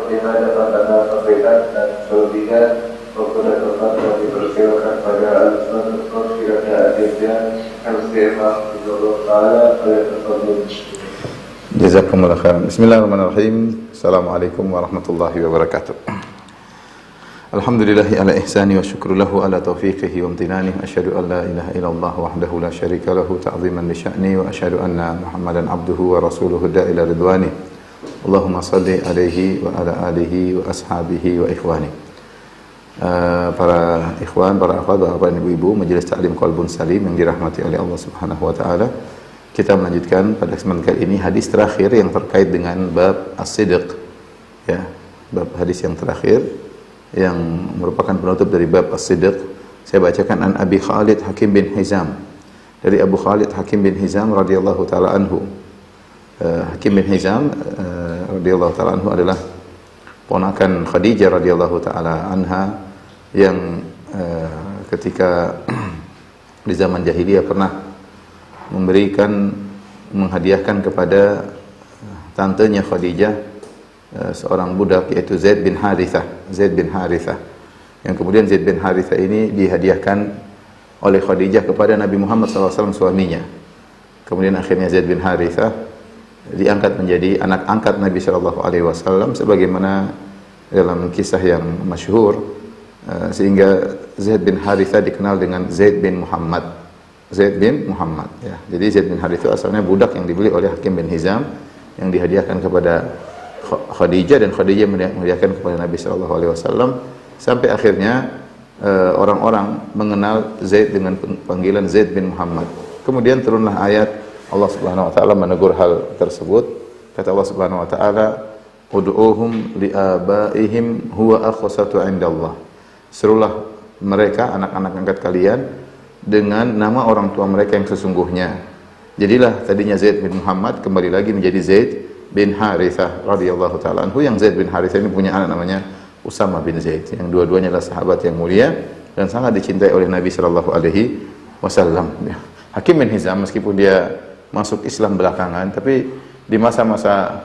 lima catatan perbedaan dan selebihnya waktu dan tempat yang dipersilakan pada al-sunnah kiranya adibnya al-sirah Allah Ta'ala al-tafadhul. Jazakumullah khairan. Bismillahirrahmanirrahim. Assalamualaikum warahmatullahi wabarakatuh. Alhamdulillahi ala ihsani wa syukru lahu ala taufiqihi wa amtinani. Asyhadu an la ilaha illallah wahdahu la syarika lahu ta'ziman li sya'ni wa asyhadu anna Muhammadan abduhu wa rasuluhu da'ila ridwani. Allahumma salli alaihi wa ala alihi wa ashabihi wa ikhwani. Para ikhwan, para akhwat, bapak dan ibu-ibu majelis taklim Qalbun Salim yang dirahmati oleh Allah Subhanahu wa taala. Kita melanjutkan pada kesempatan kali ini hadis terakhir yang terkait dengan bab as-sidq. Ya, bab hadis yang terakhir yang merupakan penutup dari bab as-sidq. Saya bacakan an Abi Khalid Hakim bin Hizam. Dari Abu Khalid Hakim bin Hizam radhiyallahu taala anhu. Hakim bin Hizam radhiyallahu taala anhu adalah ponakan Khadijah radhiyallahu taala anha yang ketika di zaman jahiliyah pernah menghadiahkan kepada tantenya Khadijah seorang budak yaitu Zaid bin Harithah. Yang kemudian Zaid bin Harithah ini dihadiahkan oleh Khadijah kepada Nabi Muhammad SAW suaminya. Kemudian akhirnya Zaid bin Harithah diangkat menjadi anak angkat Nabi SAW sebagaimana dalam kisah yang masyhur, sehingga Zaid bin Harithah dikenal dengan Zaid bin Muhammad. Ya. Jadi Zaid bin Harithah asalnya budak yang dibeli oleh Hakim bin Hizam yang dihadiahkan kepada Khadijah, dan Khadijah menghadiahkan kepada Nabi SAW sampai akhirnya orang-orang mengenal Zaid dengan panggilan Zaid bin Muhammad. Kemudian turunlah ayat Allah Subhanahu wa taala menegur hal tersebut. Kata Allah Subhanahu wa taala, "Ud'uuhum li'abaihim huwa aqsatu 'indallah." Serulah mereka, anak-anak angkat kalian, dengan nama orang tua mereka yang sesungguhnya. Jadilah tadinya Zaid bin Muhammad kembali lagi menjadi Zaid bin Harithah radhiyallahu taala anhu, yang Zaid bin Harithah ini punya anak namanya Usama bin Zaid, yang dua-duanya adalah sahabat yang mulia dan sangat dicintai oleh Nabi sallallahu alaihi wasallam. Hakim bin Hizam meskipun dia masuk Islam belakangan, tapi di masa-masa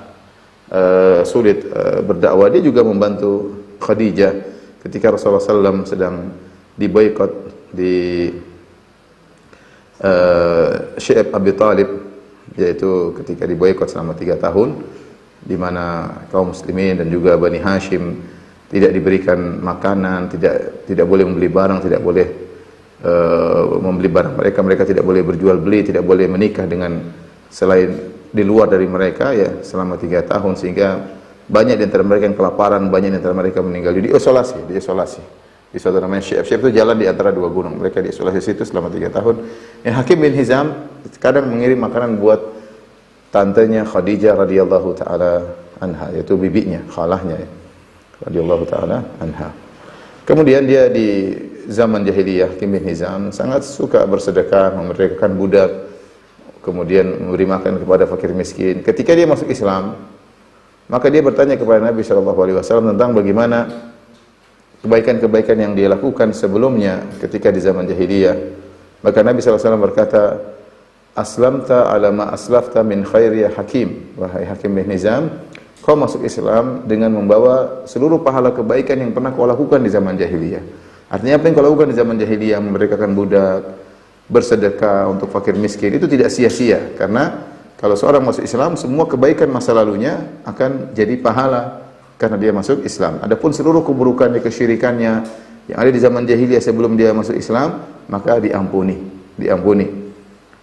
sulit berdakwah dia juga membantu Khadijah ketika Rasulullah SAW sedang diboikot di Syi'ab Abi Talib, yaitu ketika diboikot selama 3 tahun, di mana kaum muslimin dan juga Bani Hashim tidak diberikan makanan, tidak boleh membeli barang, tidak boleh membeli barang mereka tidak boleh berjual beli, tidak boleh menikah dengan selain di luar dari mereka ya selama 3 tahun, sehingga banyak di antara mereka yang kelaparan, banyak di antara mereka meninggal diisolasi di suatu namanya Syi'ab itu jalan di antara 2 gunung. Mereka diisolasi situ selama 3 tahun. Yang Hakim bin Hizam kadang mengirim makanan buat tantenya Khadijah radhiyallahu taala anha, yaitu bibinya, khalahnya ya, radhiyallahu taala anha. Kemudian dia di zaman jahiliyah, Hakim bin Hizam sangat suka bersedekah, memerdekakan budak, kemudian memberi makan kepada fakir miskin. Ketika dia masuk Islam, maka dia bertanya kepada Nabi SAW tentang bagaimana kebaikan-kebaikan yang dia lakukan sebelumnya ketika di zaman jahiliyah. Maka Nabi SAW berkata, "Aslamta ala ma aslafta min khairi ya Hakim." Wahai Hakim bin Hizam, kau masuk Islam dengan membawa seluruh pahala kebaikan yang pernah kau lakukan di zaman jahiliyah. Artinya apa yang kau lakukan di zaman jahiliyah, memerdekakan budak, bersedekah untuk fakir miskin, itu tidak sia-sia. Karena kalau seorang masuk Islam, semua kebaikan masa lalunya akan jadi pahala karena dia masuk Islam. Adapun seluruh keburukannya, kesyirikannya yang ada di zaman jahiliyah sebelum dia masuk Islam, maka diampuni.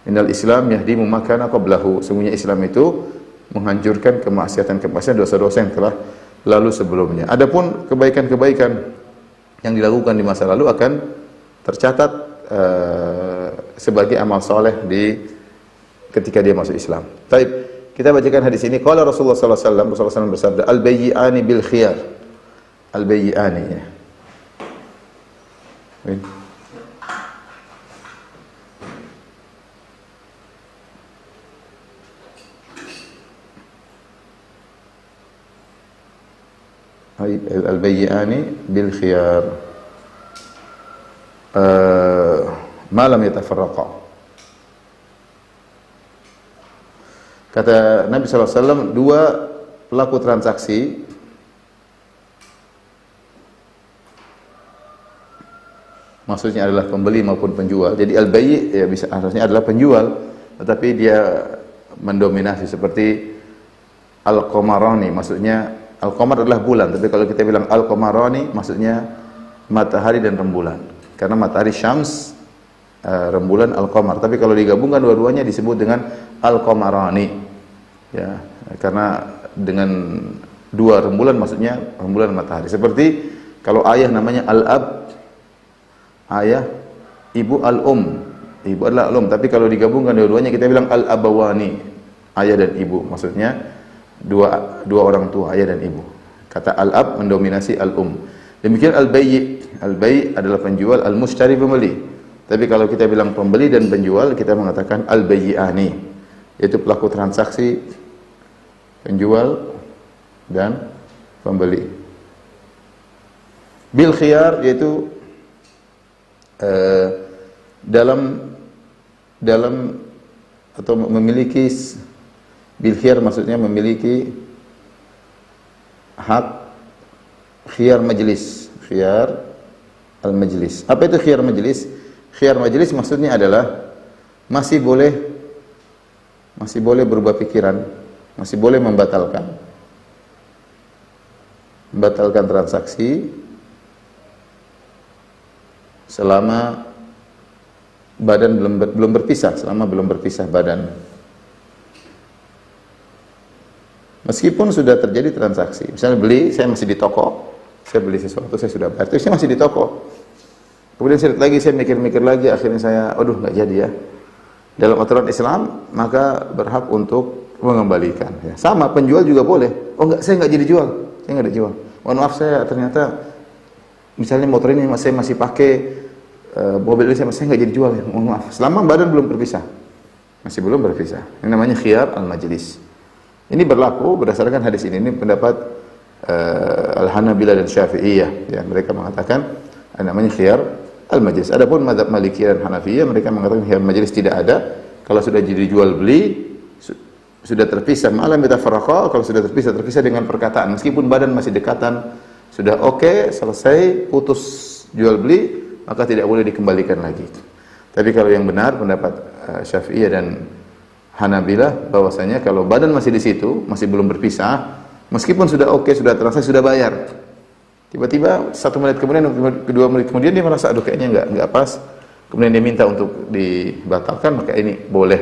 Innal Islam yahdimu ma kana qablahu. Sungguhnya Islam itu menghancurkan kemaksiatan-kemaksiatan, dosa-dosa yang telah lalu sebelumnya. Adapun kebaikan-kebaikan yang dilakukan di masa lalu akan tercatat sebagai amal soleh ketika dia masuk Islam. Baik. Kita bacakan hadis ini. Qala Rasulullah sallallahu alaihi wasallam bersabda, "Al-bayyi'ani bil khiyar." Al-bayyi'ani ya. Al-bayyi'ani bil khiyar. Ma lam yatafarraqa. Kata Nabi SAW, 2 pelaku transaksi maksudnya adalah pembeli maupun penjual. Jadi al-bayyi ya bisa harusnya adalah penjual, tetapi dia mendominasi seperti al-qamarani, maksudnya al-qamar adalah bulan, tapi kalau kita bilang al-qamarani maksudnya matahari dan rembulan. Karena matahari syams, rembulan al-qamar. Tapi kalau digabungkan dua-duanya disebut dengan al-qamarani. Ya, karena dengan dua rembulan maksudnya rembulan matahari. Seperti kalau ayah namanya al-ab, ayah, ibu al-um. Ibu adalah al-um, tapi kalau digabungkan dua-duanya kita bilang al-abawani, ayah dan ibu. Maksudnya dua orang tua, ayah dan ibu. Kata al-ab mendominasi al-um. Demikian al-bayyi. Al-bayyi adalah penjual, al-mushtari pembeli. Tapi kalau kita bilang pembeli dan penjual, kita mengatakan al-bayyi'ani, yaitu pelaku transaksi penjual dan pembeli. Bil khiyar yaitu dalam atau memiliki, bil khiyar maksudnya memiliki hak khiyar majlis, khiyar al-majlis. Apa itu khiyar majlis? Khiyar majlis maksudnya adalah masih boleh berubah pikiran, masih boleh membatalkan transaksi selama badan belum berpisah, selama belum berpisah badan. Meskipun sudah terjadi transaksi, misalnya saya masih di toko, saya beli sesuatu, saya sudah bayar, terus saya masih di toko. Kemudian saya mikir-mikir lagi, akhirnya saya, nggak jadi ya. Dalam aturan Islam, maka berhak untuk mengembalikan. Ya. Sama, penjual juga boleh. Saya nggak jadi jual, saya nggak dijual. Mohon maaf, saya ternyata, misalnya motor ini saya masih pakai, mobil ini saya nggak jadi jual. Ya. Mohon maaf, selama badan belum berpisah, masih belum berpisah. Ini namanya khiyar al-majlis. Ini berlaku berdasarkan hadis ini pendapat Al-Hanabilah dan Syafi'iyah. Ya, mereka mengatakan namanya khiyar al-majlis. Adapun mazhab Malikiyah dan Hanafiyah, mereka mengatakan khiyar majlis tidak ada. Kalau sudah jadi jual beli, sudah terpisah, malam yatafarraqa, kalau sudah terpisah dengan perkataan. Meskipun badan masih dekatan, sudah oke, selesai, putus jual beli, maka tidak boleh dikembalikan lagi. Tapi kalau yang benar pendapat Syafi'iyah dan Hanabilah, bahwasanya kalau badan masih di situ, masih belum berpisah, meskipun sudah oke, sudah transaksi, sudah bayar, tiba-tiba 1 menit kemudian, 2 menit kemudian dia merasa kayaknya nggak pas, kemudian dia minta untuk dibatalkan, maka ini boleh.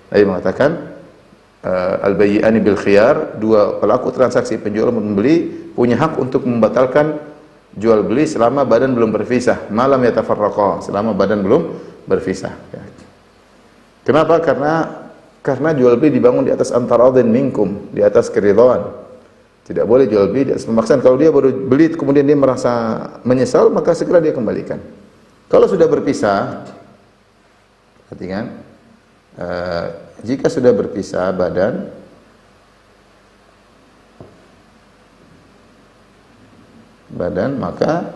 Dia mengatakan al-bayyi'ani bil khiyar, dua pelaku transaksi penjual dan pembeli punya hak untuk membatalkan jual beli selama badan belum berpisah, malam yatafarraqa, selama badan belum berpisah. Kenapa? Karena jual beli dibangun di atas antaradhin minkum, di atas keridhaan. Tidak boleh jual beli di atas pemaksaan. Kalau dia baru beli kemudian dia merasa menyesal, maka segera dia kembalikan. Kalau sudah berpisah, perhatikan, jika sudah berpisah badan, maka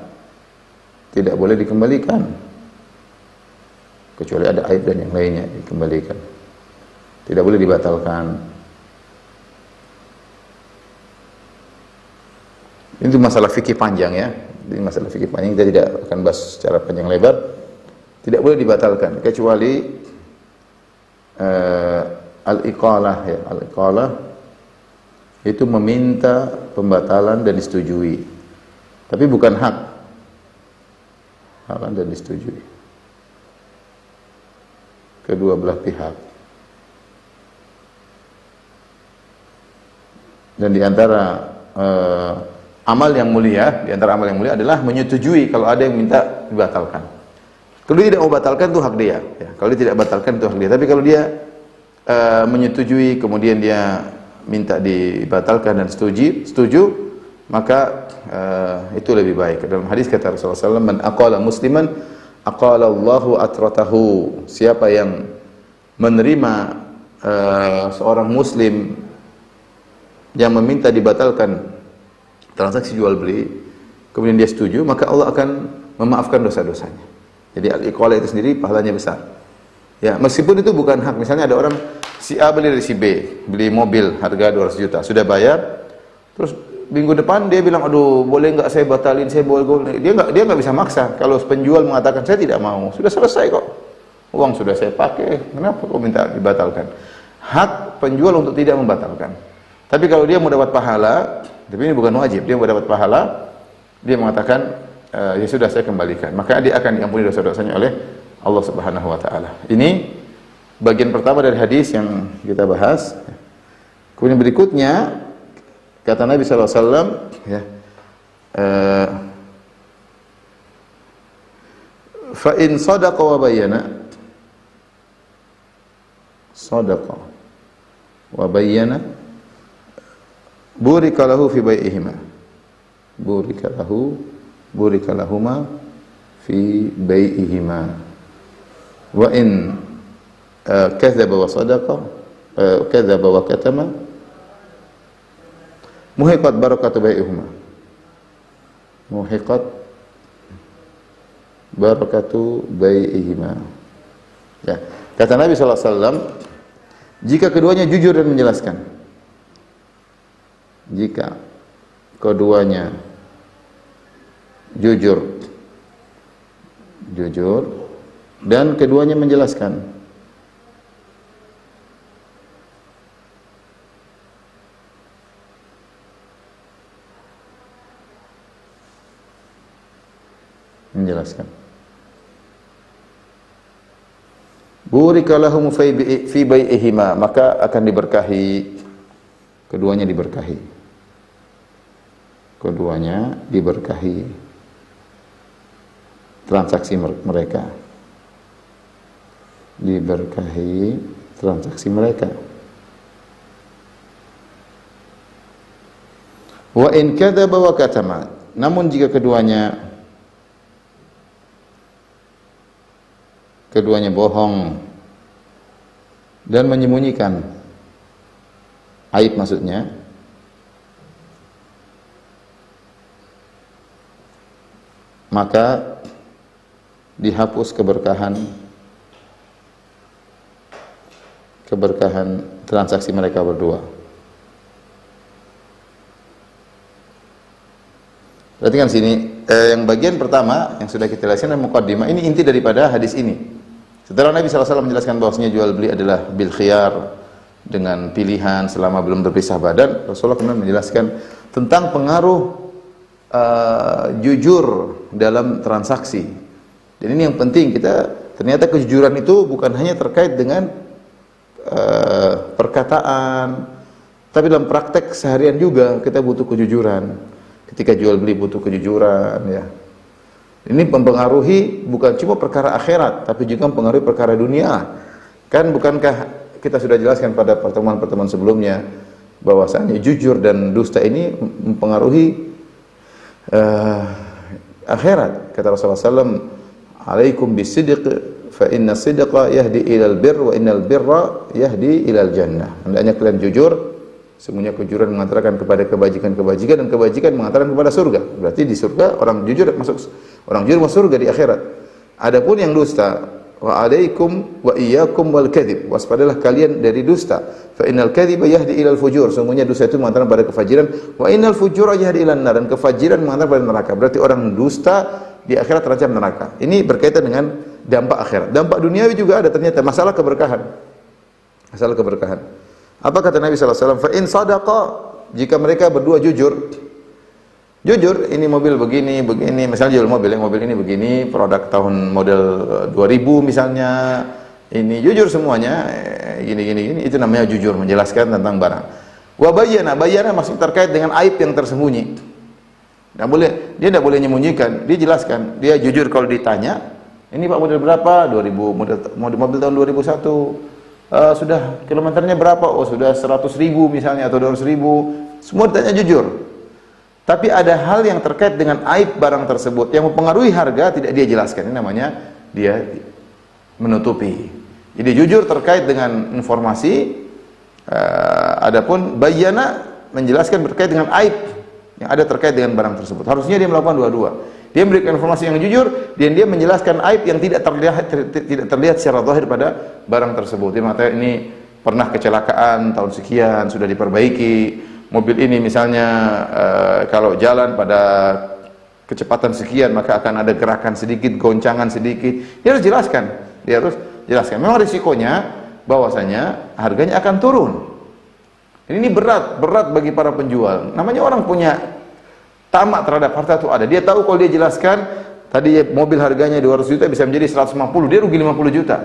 tidak boleh dikembalikan, kecuali ada aib dan yang lainnya dikembalikan. Tidak boleh dibatalkan. Itu masalah fikih panjang ya. Ini masalah fikih panjang, kita tidak akan bahas secara panjang lebar. Tidak boleh dibatalkan kecuali al-iqalah ya. Al-iqalah itu meminta pembatalan dan disetujui. Tapi bukan hak. Hak dan disetujui. Kedua belah pihak. Dan di antara amal yang mulia, adalah menyetujui kalau ada yang minta dibatalkan. Kalau dia tidak mau batalkan itu hak dia. Ya. Kalau dia tidak batalkan itu hak dia. Tapi kalau dia menyetujui, kemudian dia minta dibatalkan dan setuju, maka itu lebih baik. Dalam hadis kata Rasulullah SAW, man aqala musliman aqala Allahu atratahu. Siapa yang menerima seorang muslim yang meminta dibatalkan transaksi jual beli, kemudian dia setuju, maka Allah akan memaafkan dosa-dosanya. Jadi al-iqalah itu sendiri pahalanya besar. Ya, meskipun itu bukan hak. Misalnya ada orang si A beli dari si B, beli mobil harga 200 juta, sudah bayar, terus minggu depan dia bilang, aduh boleh nggak saya batalin, saya boleh. Dia nggak bisa maksa. Kalau penjual mengatakan saya tidak mau, sudah selesai kok. Uang sudah saya pakai, kenapa kok minta dibatalkan? Hak penjual untuk tidak membatalkan. Tapi kalau dia mau dapat pahala, tapi ini bukan wajib, dia mau dapat pahala, dia mengatakan ya sudah saya kembalikan. Maka dia akan diampuni dosa-dosanya oleh Allah Subhanahu wa taala. Ini bagian pertama dari hadis yang kita bahas. Kemudian berikutnya kata Nabi sallallahu alaihi wasallam ya, fa in sadaqa wa bayyana, sadaqa wa bayyana burika lahu fi bai'ihima, burika lahuma fi bai'ihima, wa in kadzaba wa sadaqa kadzaba wa katama muhiqat barakatu bai'ihima, muhiqat barakatu bai'ihima. Ya, kata Nabi sallallahu alaihi wasallam, jika keduanya jujur dan menjelaskan, jika keduanya jujur dan keduanya menjelaskan, burika lahum fi bai'ihima, maka akan diberkahi, keduanya diberkahi transaksi mereka, diberkahi transaksi mereka. Wa in kadzaba wa katama, namun jika keduanya bohong dan menyembunyikan aib, maksudnya maka dihapus keberkahan transaksi mereka berdua. Perhatikan sini, yang bagian pertama yang sudah kita jelaskan adalah muqaddimah. Ini inti daripada hadis ini. Setelah Nabi SAW menjelaskan bahwasanya jual beli adalah bil khiyar, dengan pilihan selama belum berpisah badan, Rasulullah kemudian menjelaskan tentang pengaruh jujur dalam transaksi. Dan ini yang penting, ternyata kejujuran itu bukan hanya terkait dengan perkataan, tapi dalam praktek seharian juga kita butuh kejujuran. Ketika jual beli butuh kejujuran, ya. Ini mempengaruhi bukan cuma perkara akhirat, tapi juga mempengaruhi perkara dunia. Kan bukankah kita sudah jelaskan pada pertemuan-pertemuan sebelumnya bahwasanya jujur dan dusta ini mempengaruhi akhirat. Kata Rasulullah SAW, "Alaikum bisidq, fa inna sidqa yahdi ilal birr, wa innal birra yahdi ilal jannah." Hendaknya kalian jujur, sesungguhnya kejujuran mengantarkan kepada kebajikan-kebajikan, dan kebajikan mengantarkan kepada surga. Berarti di surga orang jujur masuk surga di akhirat. Adapun yang dusta, wa alaikum wa iyyakum wal kadzib, waspadalah kalian dari dusta. Fa innal kadziba yahdi ilal fujur, sesungguhnya dusta itu mengantarkan pada kefajiran. Wa innal fujura yahdi ilan nar, dan kefajiran mengantarkan pada neraka. Berarti orang dusta di akhirat terancam neraka. Ini berkaitan dengan dampak akhirat. Dampak duniawi juga ada ternyata, masalah keberkahan. Apa kata Nabi sallallahu alaihi wasallam? Fa in sadaqa, jika mereka berdua jujur, ini mobil begini, misalnya jual mobil ini begini, produk tahun model 2000 misalnya, ini jujur semuanya, gini, itu namanya jujur, menjelaskan tentang barang. Wa bayyana maksud terkait dengan aib yang tersembunyi. Dia tidak boleh menyembunyikan, dia jelaskan, dia jujur kalau ditanya, ini Pak model berapa? 2000, mobil tahun 2001. Sudah kilometernya berapa? Oh sudah 100.000 misalnya, atau 200.000. Semua ditanya jujur. Tapi ada hal yang terkait dengan aib barang tersebut yang mempengaruhi harga, tidak dia jelaskan. Ini namanya dia menutupi. Jadi jujur terkait dengan informasi, adapun bayyana menjelaskan terkait dengan aib yang ada terkait dengan barang tersebut. Harusnya dia melakukan dua-dua. Dia memberikan informasi yang jujur, dan dia menjelaskan aib yang tidak terlihat secara zahir pada barang tersebut. Dia mengatakan ini pernah kecelakaan tahun sekian, sudah diperbaiki, mobil ini misalnya kalau jalan pada kecepatan sekian maka akan ada gerakan sedikit, goncangan sedikit. Dia harus jelaskan. Memang risikonya bahwasanya harganya akan turun. Ini berat bagi para penjual. Namanya orang punya tamak terhadap harta itu ada. Dia tahu kalau dia jelaskan tadi mobil harganya 200 juta bisa menjadi 150, dia rugi 50 juta.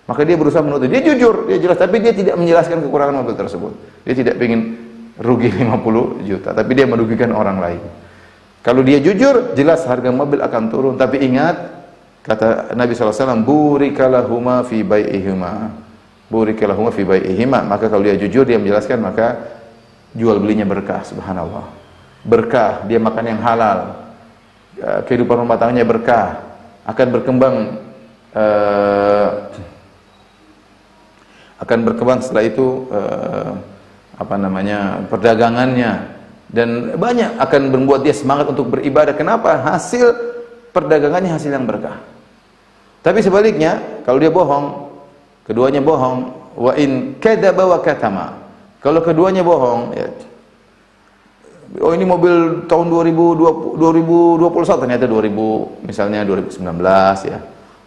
Maka dia berusaha menutup. Dia jujur, dia jelas, tapi dia tidak menjelaskan kekurangan mobil tersebut. Dia tidak ingin rugi 50 juta, tapi dia merugikan orang lain. Kalau dia jujur, jelas harga mobil akan turun. Tapi ingat, kata Nabi SAW, burikalahuma fi bai'ihima. Burikalahuma fi bai'ihima. Maka kalau dia jujur, dia menjelaskan, maka jual belinya berkah, subhanallah. Berkah, dia makan yang halal. Kehidupan rumah tangganya berkah. Akan berkembang setelah itu perdagangannya, dan banyak akan membuat dia semangat untuk beribadah. Kenapa? Hasil perdagangannya hasil yang berkah. Tapi sebaliknya, kalau dia bohong, keduanya bohong, wa in kadzaba wa katama. Kalau keduanya bohong, ya, oh ini mobil tahun 2021 ternyata 2019 ya.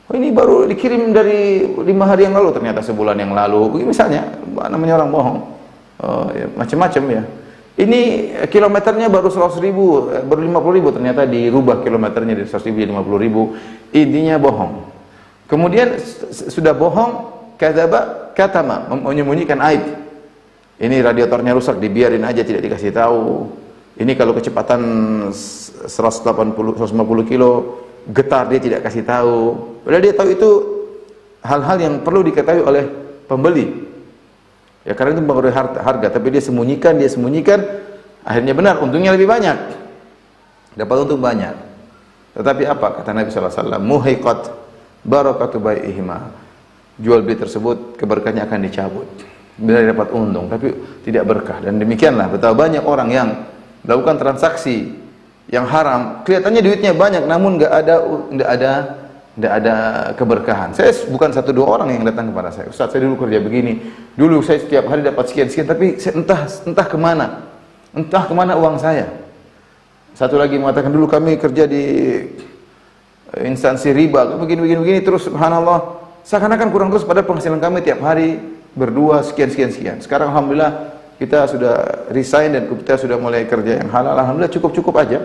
Oh ini baru dikirim dari 5 hari yang lalu, ternyata sebulan yang lalu. Misalnya, namanya orang bohong. Oh, ya, macam-macam ya. Ini kilometernya baru 100.000, baru 50.000, ternyata dirubah kilometernya dari 100.000 jadi 50.000. Intinya bohong. Kemudian sudah bohong, kadzaba, katama, menyembunyikan aib. Ini radiatornya rusak, dibiarin aja, tidak dikasih tahu. Ini kalau kecepatan 150 kilo getar, dia tidak kasih tahu. Padahal dia tahu itu hal-hal yang perlu diketahui oleh pembeli. Ya karena itu mempengaruhi harga, tapi dia sembunyikan, akhirnya benar, untungnya lebih banyak. Dapat untung banyak. Tetapi apa kata Nabi SAW? Muhiqat barakatu bai'ihima. Jual beli tersebut keberkahannya akan dicabut. Bila dapat untung, tapi tidak berkah. Dan demikianlah betapa banyak orang yang melakukan transaksi yang haram, kelihatannya duitnya banyak, namun nggak ada keberkahan. Saya bukan 1-2 orang yang datang kepada saya. Ustaz, saya dulu kerja begini, dulu saya setiap hari dapat sekian, tapi saya entah kemana uang saya. Satu lagi mengatakan, dulu kami kerja di instansi riba, begini, terus subhanallah, seakan-akan kurang terus, pada penghasilan kami tiap hari berdua sekian. Sekarang alhamdulillah kita sudah resign dan kita sudah mulai kerja yang halal, alhamdulillah cukup aja.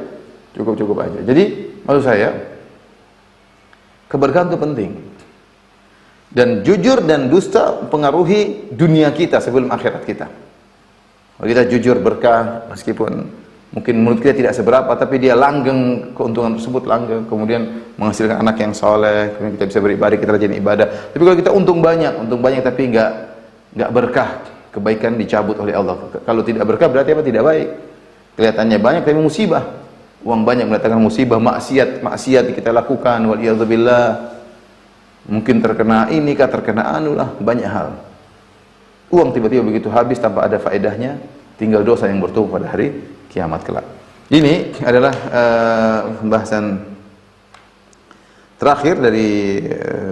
Jadi maksud saya, keberkahan itu penting. Dan jujur dan dusta mempengaruhi dunia kita sebelum akhirat kita. Kalau kita jujur berkah, meskipun mungkin menurut kita tidak seberapa, tapi dia langgeng, keuntungan tersebut langgeng, kemudian menghasilkan anak yang soleh, kemudian kita bisa beribadah, kita rajin ibadah. Tapi kalau kita untung banyak tapi nggak berkah, kebaikan dicabut oleh Allah. Kalau tidak berkah berarti apa? Tidak baik. Kelihatannya banyak tapi musibah. Uang banyak mendatangkan musibah, maksiat kita lakukan, waliyadzubillah. Mungkin terkena ini kah, terkena anu lah, banyak hal. Uang tiba-tiba begitu habis tanpa ada faedahnya, tinggal dosa yang bertumpuk pada hari kiamat kelak. Ini adalah pembahasan terakhir dari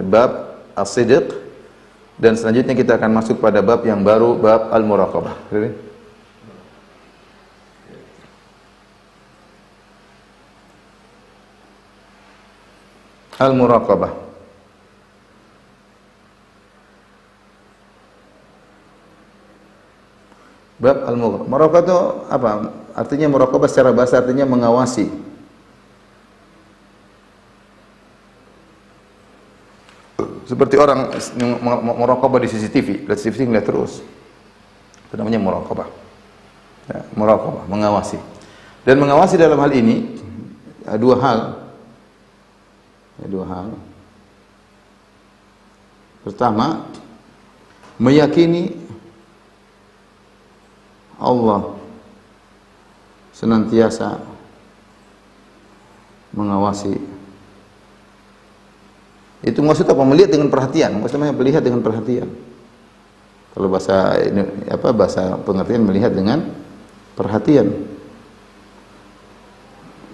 bab as-sidq, dan selanjutnya kita akan masuk pada bab yang baru, bab al-muraqabah. Al-muraqabah. Bab al-muraqabah. Muraqabah itu apa? Artinya muraqabah secara bahasa artinya mengawasi. Seperti orang muraqabah di CCTV, lihat CCTV ngeliat terus. Itu namanya muraqabah. Ya, muraqabah, mengawasi. Dan mengawasi dalam hal ini dua hal. Pertama, meyakini Allah senantiasa mengawasi. Itu maksud apa? Melihat dengan perhatian. Maksudnya melihat dengan perhatian. Kalau bahasa ini bahasa pengertian melihat dengan perhatian.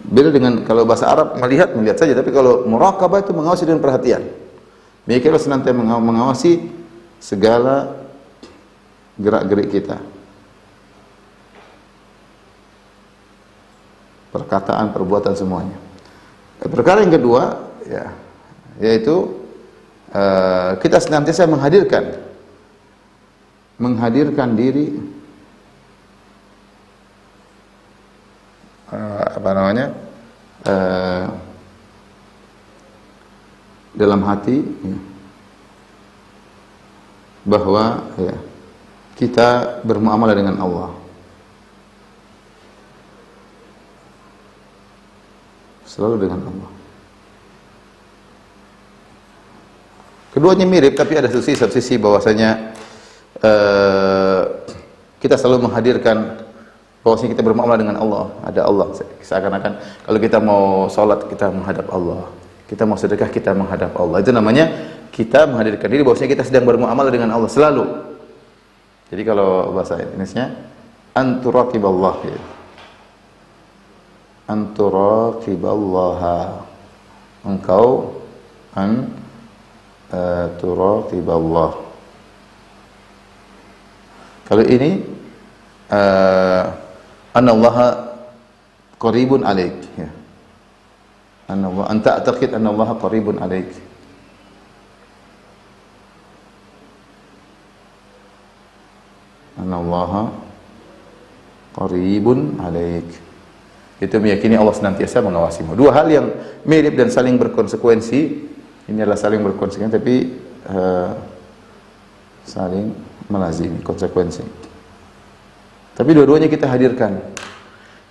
Beda dengan kalau bahasa Arab melihat saja, tapi kalau muraqabah itu mengawasi dengan perhatian. Mereka senantiasa mengawasi segala gerak-gerik kita. perkataan, perbuatan semuanya. Perkara yang kedua, ya, yaitu kita senantiasa menghadirkan diri dalam hati, ya, bahwa ya, kita bermuamalah dengan Allah. Selalu dengan Allah. Keduanya mirip, tapi ada satu sisi bahwasanya kita selalu menghadirkan bahwasanya kita bermuamalah dengan Allah. Ada Allah. Seakan-akan kalau kita mau sholat kita menghadap Allah, kita mau sedekah kita menghadap Allah. Itu namanya kita menghadirkan diri bahwasanya kita sedang bermuamalah dengan Allah selalu. Jadi kalau bahasa Indonesia anturaqiballah, ya. Anturaqiballaha, engkau turaqiballah. Kalau ini anallaha qaribun alaik, ya. Anallah, anta ta'taqid anallaha qaribun alaik. Anallaha qaribun alaik. Itu meyakini Allah senantiasa mengawasimu. Dua hal yang mirip dan saling berkonsekuensi. Ini adalah saling berkonsekuensi, tapi saling melazimi konsekuensi. Tapi dua-duanya kita hadirkan.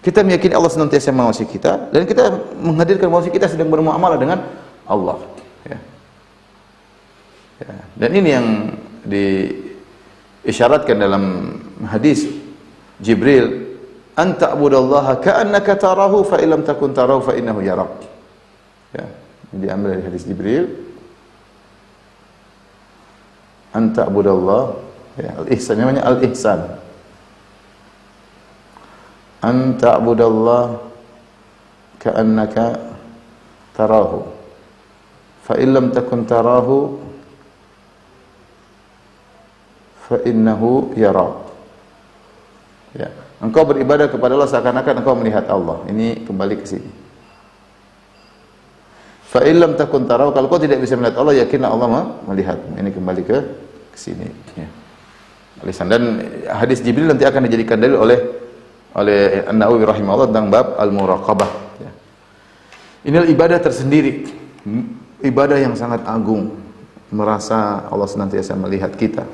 Kita meyakini Allah senantiasa mengawasi kita, dan kita menghadirkan bahwa kita sedang bermuamalah dengan Allah. Ya. Ya. Dan ini yang diisyaratkan dalam hadis Jibril, anta abudallaha ka'annaka tarahu fa illam takun tarahu fa innahu yarak. Ya, diambil dari hadis Jibril. Anta abudallah, ya, al-ihsan, namanya al-ihsan. Anta abudallah ka'annaka tarahu fa illam takun tarahu fa innahu yarak. Ya. Engkau beribadah kepada Allah seakan-akan engkau melihat Allah. Ini kembali ke sini. Fa illam takun tarahu, kalau kau tidak bisa melihat Allah, yakinlah Allah melihatmu. Ini kembali ke sini. Ya. Dan hadis Jibril nanti akan dijadikan dalil oleh An-Nawawi rahimahullah tentang bab al-muraqabah. Ya. Inilah ibadah tersendiri, ibadah yang sangat agung. Merasa Allah senantiasa melihat kita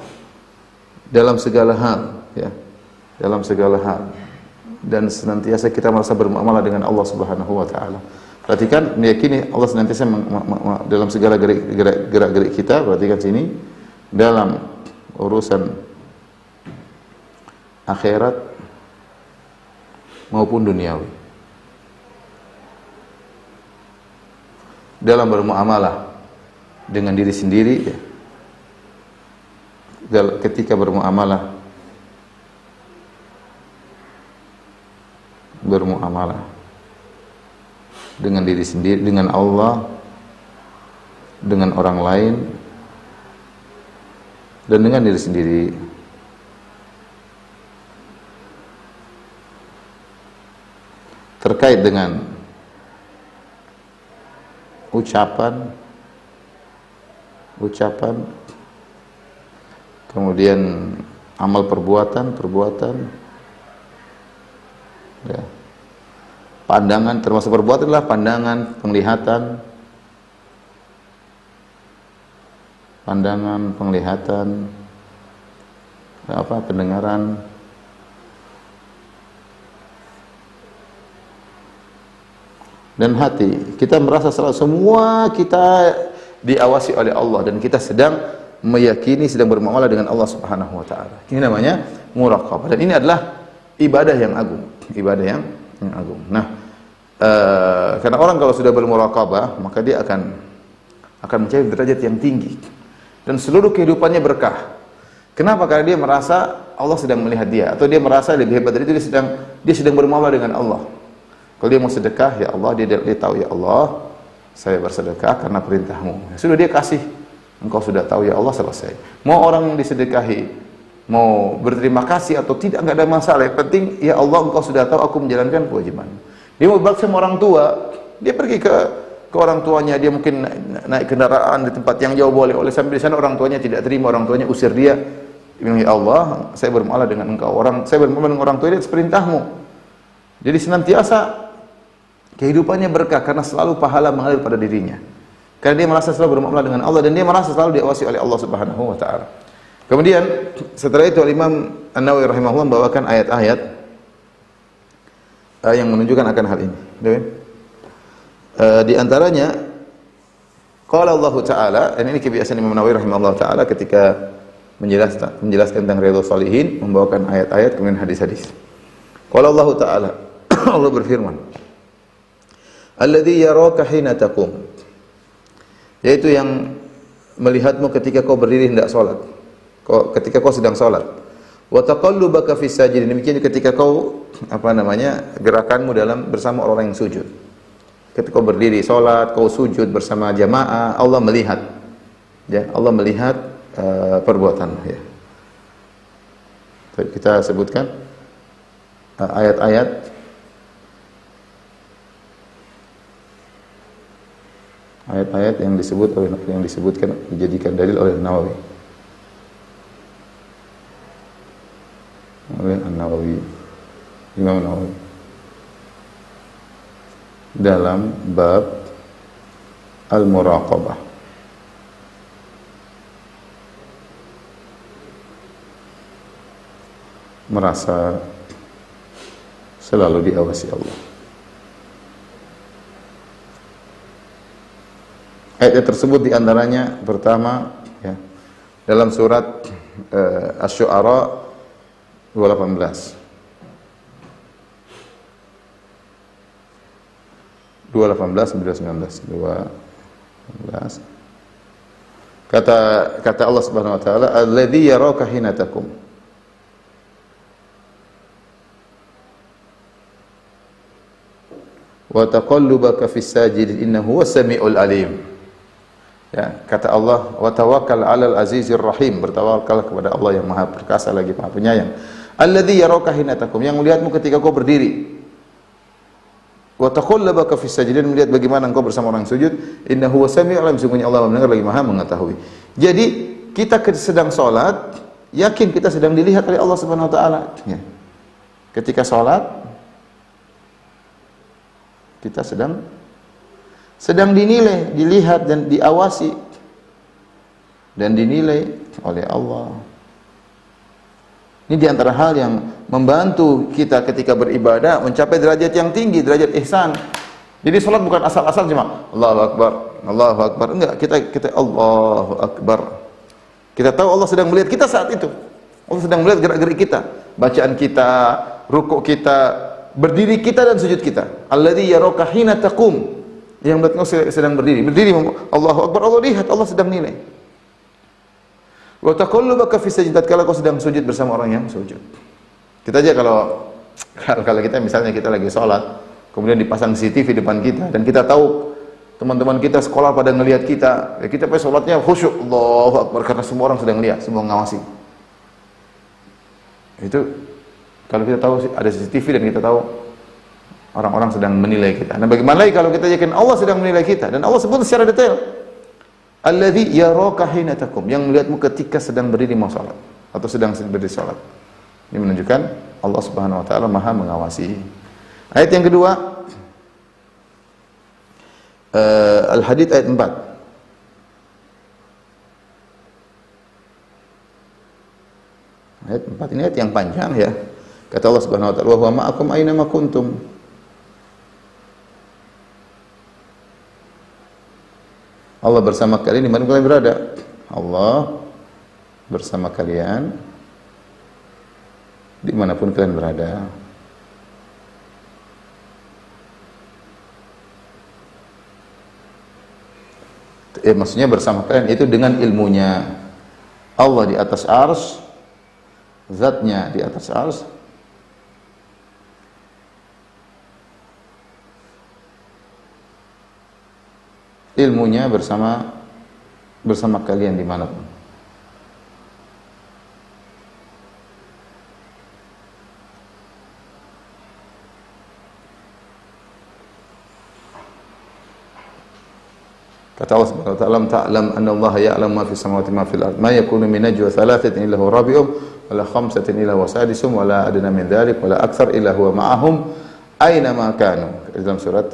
dalam segala hal, ya. Dalam segala hal, dan senantiasa kita merasa bermuamalah dengan Allah Subhanahu wa taala. Perhatikan, meyakini Allah senantiasa dalam segala gerak-gerik kita. Perhatikan sini, dalam urusan akhirat maupun duniawi. Dalam bermuamalah dengan diri sendiri, ya. Ketika bermuamalah dengan diri sendiri, dengan Allah, dengan orang lain, dan dengan diri sendiri. Terkait dengan ucapan, kemudian amal perbuatan, ya. Pandangan, termasuk perbuatan adalah pandangan, penglihatan, pendengaran, dan hati. Kita merasa semua kita diawasi oleh Allah, dan kita sedang meyakini sedang bermuamalah dengan Allah Subhanahu wa taala. Ini namanya muraqabah, dan ini adalah ibadah yang agung, yang agung. Nah, karena orang kalau sudah bermuraqabah, maka dia akan mencapai derajat yang tinggi, dan seluruh kehidupannya berkah. Kenapa? Karena dia merasa Allah sedang melihat dia, atau dia merasa lebih hebat dari itu, dia sedang bermuamalah dengan Allah. Kalau dia mau sedekah, ya Allah, dia tahu, ya Allah, saya bersedekah karena perintahmu. Sudah dia kasih, engkau sudah tahu, ya Allah, selesai. Mau orang disedekahi, mau berterima kasih atau tidak, enggak ada masalah. Yang penting, ya Allah, engkau sudah tahu aku menjalankan kewajiban. Dia mau berbakti sama orang tua, dia pergi ke orang tuanya, dia mungkin naik kendaraan di tempat yang jauh boleh, oleh sampai di sana orang tuanya tidak terima, orang tuanya usir dia. Dia bilang, ya Allah, saya bermuamalah dengan engkau, saya bermuamalah dengan orang tua ini atas perintahmu. Jadi senantiasa kehidupannya berkah karena selalu pahala mengalir pada dirinya. Karena dia merasa selalu bermuamalah dengan Allah dan dia merasa selalu diawasi oleh Allah Subhanahu wa taala. Kemudian setelah itu Imam An-Nawawi rahimahullah membawakan ayat-ayat yang menunjukkan akan hal ini. Di antaranya qala Allah taala, dan ini kebiasaan Imam Nawawi rahimahullah taala ketika menjelaskan tentang riyadhus shalihin, membawakan ayat-ayat kemudian hadis-hadis. Qala Allah taala, Allah berfirman, alladzi yaraka hina taqum, yaitu yang melihatmu ketika kau berdiri hendak salat, ketika kau sedang salat. Wa taqallubaka fis sajidin, demikian ketika kau gerakanmu dalam bersama orang yang sujud. Ketika kau berdiri salat, kau sujud bersama jamaah, Allah melihat. Ya, Allah melihat perbuatan, ya. Kita sebutkan ayat-ayat yang disebutkan dijadikan dalil oleh Nawawi. Imam Nawawi dalam bab al-muraqabah. Merasa selalu diawasi Allah. Ayat tersebut diantaranya pertama, ya, dalam surat Asy-Syu'ara 218. 2:18-19. Kata Allah Subhanahu wa taala, alladzi yaraka hina taqum. Wa taqallubaka fis sajidin innahu huwas samiul alim. Ya, kata Allah, wa tawakkal 'alal azizir rahim, bertawakal kepada Allah yang Maha Perkasa lagi Maha Penyayang. Alladzi yaraka hina taqum, yang melihatmu ketika kau berdiri. Wa taqallubaka fis sajidin, melihat bagaimana engkau bersama orang sujud. Innahu huwas samiul alim, sungguhnya Allah mendengar lagi Maha mengetahui. Jadi kita sedang salat, yakin kita sedang dilihat oleh Allah Subhanahu wa taala. Ya. Ketika salat kita sedang dinilai, dilihat dan diawasi dan dinilai oleh Allah. Ini diantara hal yang membantu kita ketika beribadah mencapai derajat yang tinggi, derajat ihsan. Jadi salat bukan asal-asal cuma Allahu Akbar, Allahu Akbar. Enggak, kita Allahu Akbar. Kita tahu Allah sedang melihat kita saat itu. Allah sedang melihat gerak-gerik kita, bacaan kita, rukuk kita, berdiri kita dan sujud kita. Alladzi yaraka hina taqum, yang engkau sedang berdiri Allahu Akbar, Allah lihat, Allah sedang nilai. Wa taqallubaka fi sajdah, kalau kau sedang sujud bersama orang yang sujud. Kita aja kalau kita misalnya kita lagi sholat, kemudian dipasang CCTV depan kita dan kita tahu teman-teman kita sekolah pada ngelihat kita, ya kita pas sholatnya khusyuk, Allahu Akbar, karena semua orang sedang lihat, semua ngawasi. Itu kalau kita tahu ada CCTV dan kita tahu orang-orang sedang menilai kita. Nah, bagaimana lagi kalau kita yakin Allah sedang menilai kita, dan Allah sebut secara detail, alladzi yaraka hina taqum, yang melihatmu ketika sedang berdiri mau salat atau sedang berdiri salat. Ini menunjukkan Allah Subhanahu wa taala Maha mengawasi. Ayat yang kedua, Al-Hadid ayat 4. Ayat 4 ini ayat yang panjang, ya. Kata Allah Subhanahu wa taala, "Wa huwa ma'akum aina ma kuntum." Allah bersama kalian di mana kalian berada. Allah bersama kalian dimanapun kalian berada. Maksudnya bersama kalian itu dengan ilmunya. Allah di atas arsy, zatnya di atas arsy, ilmunya bersama kalian dimanapun. Kata Allah Subhanahu wa ta'ala, "Alam ta'lam anna Allah ya'lamu ma fis samawati ma fil ard. Ma yakunu min najwa thalathatin illa huwa rabi'uhum wa la khamsatin illa huwa sadisuhum wa la adna min dhalik wa la akthar illa huwa ma'ahum aina ma kanu." Dalam surat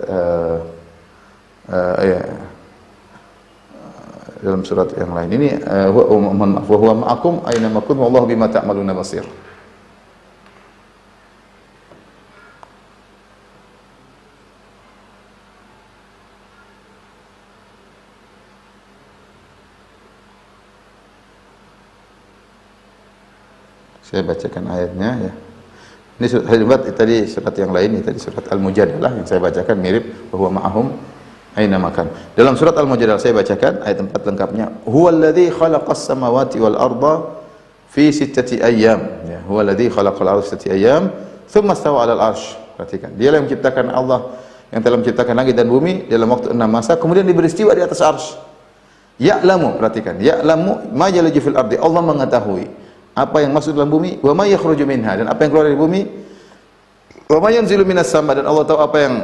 dalam surat yang lain ini wa huwa ma'akum aina ma kuntum wallahu bima ta'maluna basir. Saya bacakan ayatnya ya. Ini surat tadi surat yang lain, ini tadi surat Al-Mujadalah yang saya bacakan mirip bahwa ma'ahum aina makan. Dalam surat Al-Mujadalah saya bacakan ayat 4 lengkapnya. Huwallazi khalaqas samawati wal arda fi sittati ayyam. Ya, huwallazi khalaqal arda fi sittati ayyam, tsumma stawa 'alal 'arsy. Perhatikan. Dialah yang menciptakan Allah yang telah menciptakan langit dan bumi dalam waktu 6 masa, kemudian diberi istiwa di atas arsy. Ya'lamu, perhatikan. Ya'lamu ma yaliju fil ardi. Allah mengetahui apa yang masuk dalam bumi, wa may yakhruju minha, dan apa yang keluar dari bumi, wa may yanzilu minas sama, dan Allah tahu apa yang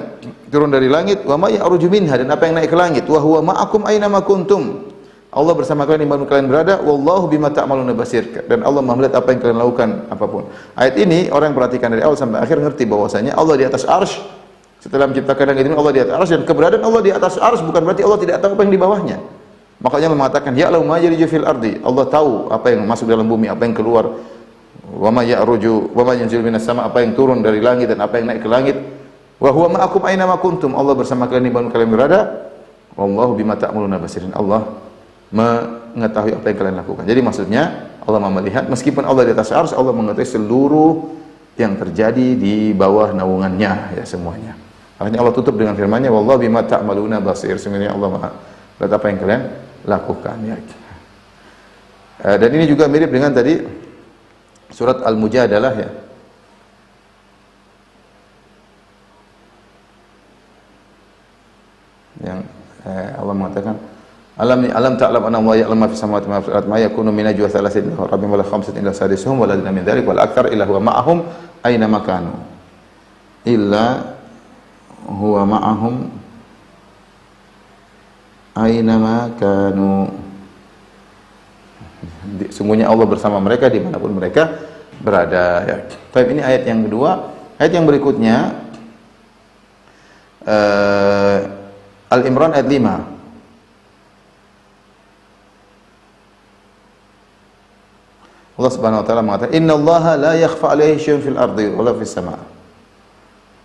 turun dari langit, wa may ya'ruju minha, dan apa yang naik ke langit, wa huwa ma'akum aina ma kuntum. Allah bersama kalian dimanapun kalian berada, wallahu bima ta'maluna basir, dan Allah melihat apa yang kalian lakukan apapun. Ayat ini orang yang perhatikan dari awal sampai akhir ngerti bahwasanya Allah di atas arsy. Setelah menciptakan langit ini Allah di atas arsy, dan keberadaan Allah di atas arsy bukan berarti Allah tidak tahu apa yang di bawahnya. Makanya Allah mengatakan ya'lamu ma yaliju fil ardi. Allah tahu apa yang masuk dalam bumi, apa yang keluar. Wa ma ya'ruju wa ma yanzilu minas sama, apa yang turun dari langit dan apa yang naik ke langit. Wa huwa ma'akum aina ma kuntum. Allah bersama kalian dimanapun kalian berada. Wallahu bima ta'maluna basir. Allah mengetahui apa yang kalian lakukan. Jadi maksudnya Allah melihat, meskipun Allah di atas arsy, Allah mengetahui seluruh yang terjadi di bawah naungannya, ya semuanya. Makanya Allah tutup dengan firman-Nya, wallahu bima ta'maluna basir. Sebenarnya Allah melihat apa yang kalian lakukan, ya. Dan ini juga mirip dengan tadi surat Al-Mujadalah, ya. Yang Allah mengatakan alam ta'lam anna Allah ya'lamu ma fis samawati wa ma fil ardi ma yakunu min najwa thalathatin illa rabbihim wa la khamsatin illa sadisuhum wa la adna min dzalik wal aktsar illa huwa ma'ahum aina ma kanu illa huwa ma'ahum aina ma kanu. Sungguhnya Allah bersama mereka dimanapun mereka berada, ya. Baik, ini ayat yang kedua. Ayat yang berikutnya Al-Imran ayat 5. Allah Subhanahu wa taala mengatakan, "Innallaha la yakhfa 'alaihi syai'un fil ardi wala fis sama'."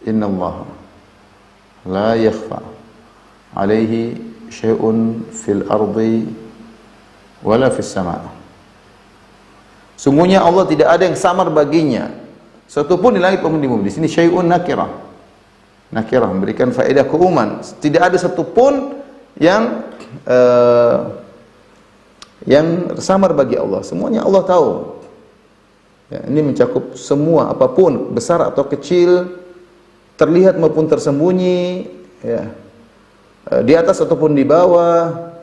Innallaha la yakhfa 'alaihi syai'un fil ardi wala fis sama'. Sungguhnya Allah tidak ada yang samar baginya, satu pun di langit maupun di bumi. Di sini syai'un nakirah. Nakirah memberikan faedah keumuman. Tidak ada satu pun yang samar bagi Allah. Semuanya Allah tahu. Ya, ini mencakup semua, apapun, besar atau kecil, terlihat maupun tersembunyi, ya. Di atas ataupun di bawah.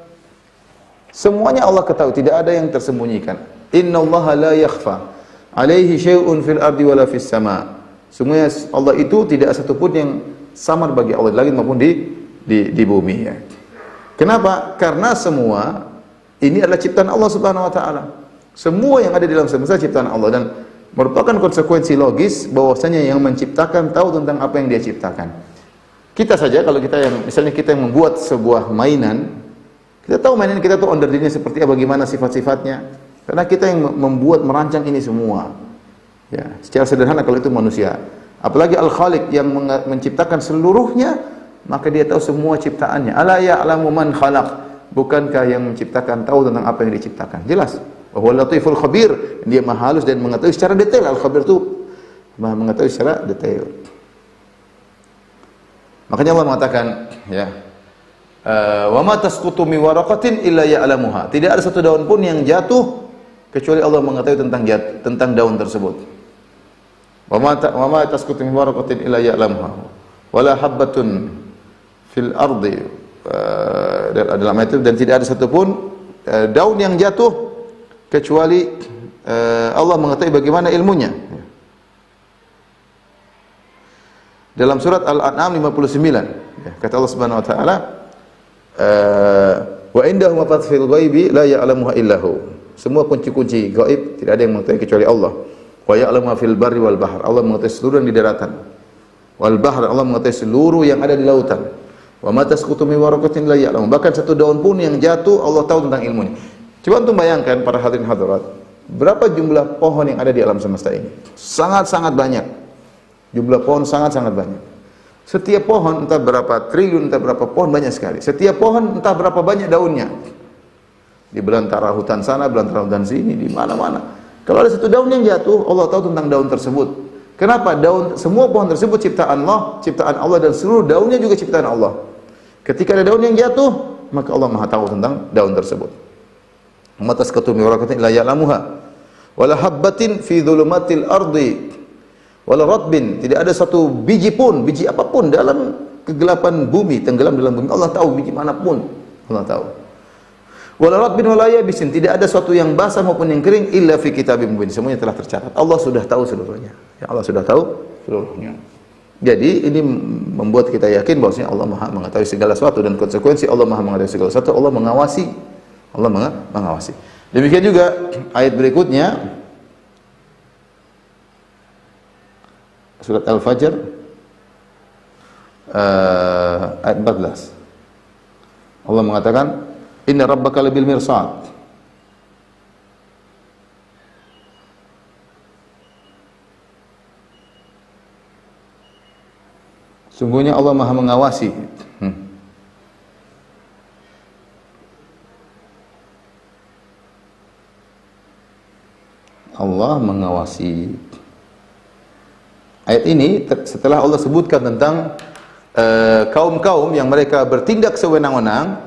Semuanya Allah ketahui, tidak ada yang tersembunyikan. Innallaha la yakhfa 'alaihi syai'un fil ardi wala fis sama'. Sungguhnya Allah itu tidak satu pun yang samar bagi Allah di langit maupun di bumi, ya. Kenapa? Karena semua ini adalah ciptaan Allah Subhanahu wa taala. Semua yang ada di dalam semesta ciptaan Allah, dan merupakan konsekuensi logis bahwasanya yang menciptakan tahu tentang apa yang Dia ciptakan. Kita saja, kalau kita yang misalnya kita yang membuat sebuah mainan, kita tahu mainan kita tuh onder dirinya seperti apa, bagaimana sifat-sifatnya. Karena kita yang membuat, merancang ini semua. Ya, secara sederhana kalau itu manusia. Apalagi Al-Khaliq yang menciptakan seluruhnya, maka Dia tahu semua ciptaannya. Ala ya'lamu man khalaq. Bukankah yang menciptakan tahu tentang apa yang diciptakan? Jelas. Wa latiful khabir. Dia maha halus dan mengetahui secara detail. Al-Khabir itu maha mengetahui secara detail. Makanya Allah mengatakan, ya, wa ma tasqutu min waraqatin illa ya'lamuha. Tidak ada satu daun pun yang jatuh kecuali Allah mengetahui tentang daun tersebut. Wa ma tasqutu min waraqatin illa ya'lamuha. Wala habbatun fil ardi, dalam ayat itu, dan tidak ada satupun daun yang jatuh kecuali Allah mengetahui bagaimana ilmunya. Dalam surat Al-An'am 59, kata Allah Subhanahu wa taala, wa indahu mafatihul ghaibi la ya'lamuha illahu. Semua kunci-kunci gaib tidak ada yang mengetahui kecuali Allah. Wa ya'lamu ma fil barri wal bahr. Allah mengetahui seluruh yang di daratan. Wal bahr, Allah mengetahui seluruh yang ada di lautan. Wa ma tasqutu min waraqatin la ya'lamu. Bahkan satu daun pun yang jatuh Allah tahu tentang ilmunya. Coba antum bayangkan para hadirin hadirat, berapa jumlah pohon yang ada di alam semesta ini? Sangat-sangat banyak. Jumlah pohon sangat-sangat banyak. Setiap pohon entah berapa triliun, entah berapa pohon, banyak sekali. Setiap pohon entah berapa banyak daunnya. Di belantara hutan sana, belantara hutan sini, di mana-mana. Kalau ada satu daun yang jatuh, Allah tahu tentang daun tersebut. Kenapa? Semua pohon tersebut ciptaan Allah dan seluruh daunnya juga ciptaan Allah. Ketika ada daun yang jatuh, maka Allah Maha tahu tentang daun tersebut. Matas ketumi warakatin la ya'lamuha. Wala habbatin fi dhulumatil ardi. Wala ratbin, tidak ada satu biji pun, biji apapun dalam kegelapan bumi, tenggelam dalam bumi. Allah tahu biji manapun, Allah tahu. Wala ratbin wala yabisin, tidak ada suatu yang basah maupun yang kering illa fi kitabim mubin. Semuanya telah tercatat. Allah sudah tahu seluruhnya. Ya, Allah sudah tahu seluruhnya. Jadi ini membuat kita yakin bahwasanya Allah Maha mengetahui segala sesuatu, dan konsekuensi Allah Maha mengetahui segala sesuatu, Allah mengawasi. Allah mengawasi. Demikian juga ayat berikutnya, surat Al-Fajr ayat 14. Allah mengatakan, inna rabbaka labil mirsad. Sungguhnya Allah Maha mengawasi. Allah mengawasi. Ayat ini setelah Allah sebutkan tentang kaum-kaum yang mereka bertindak sewenang-wenang,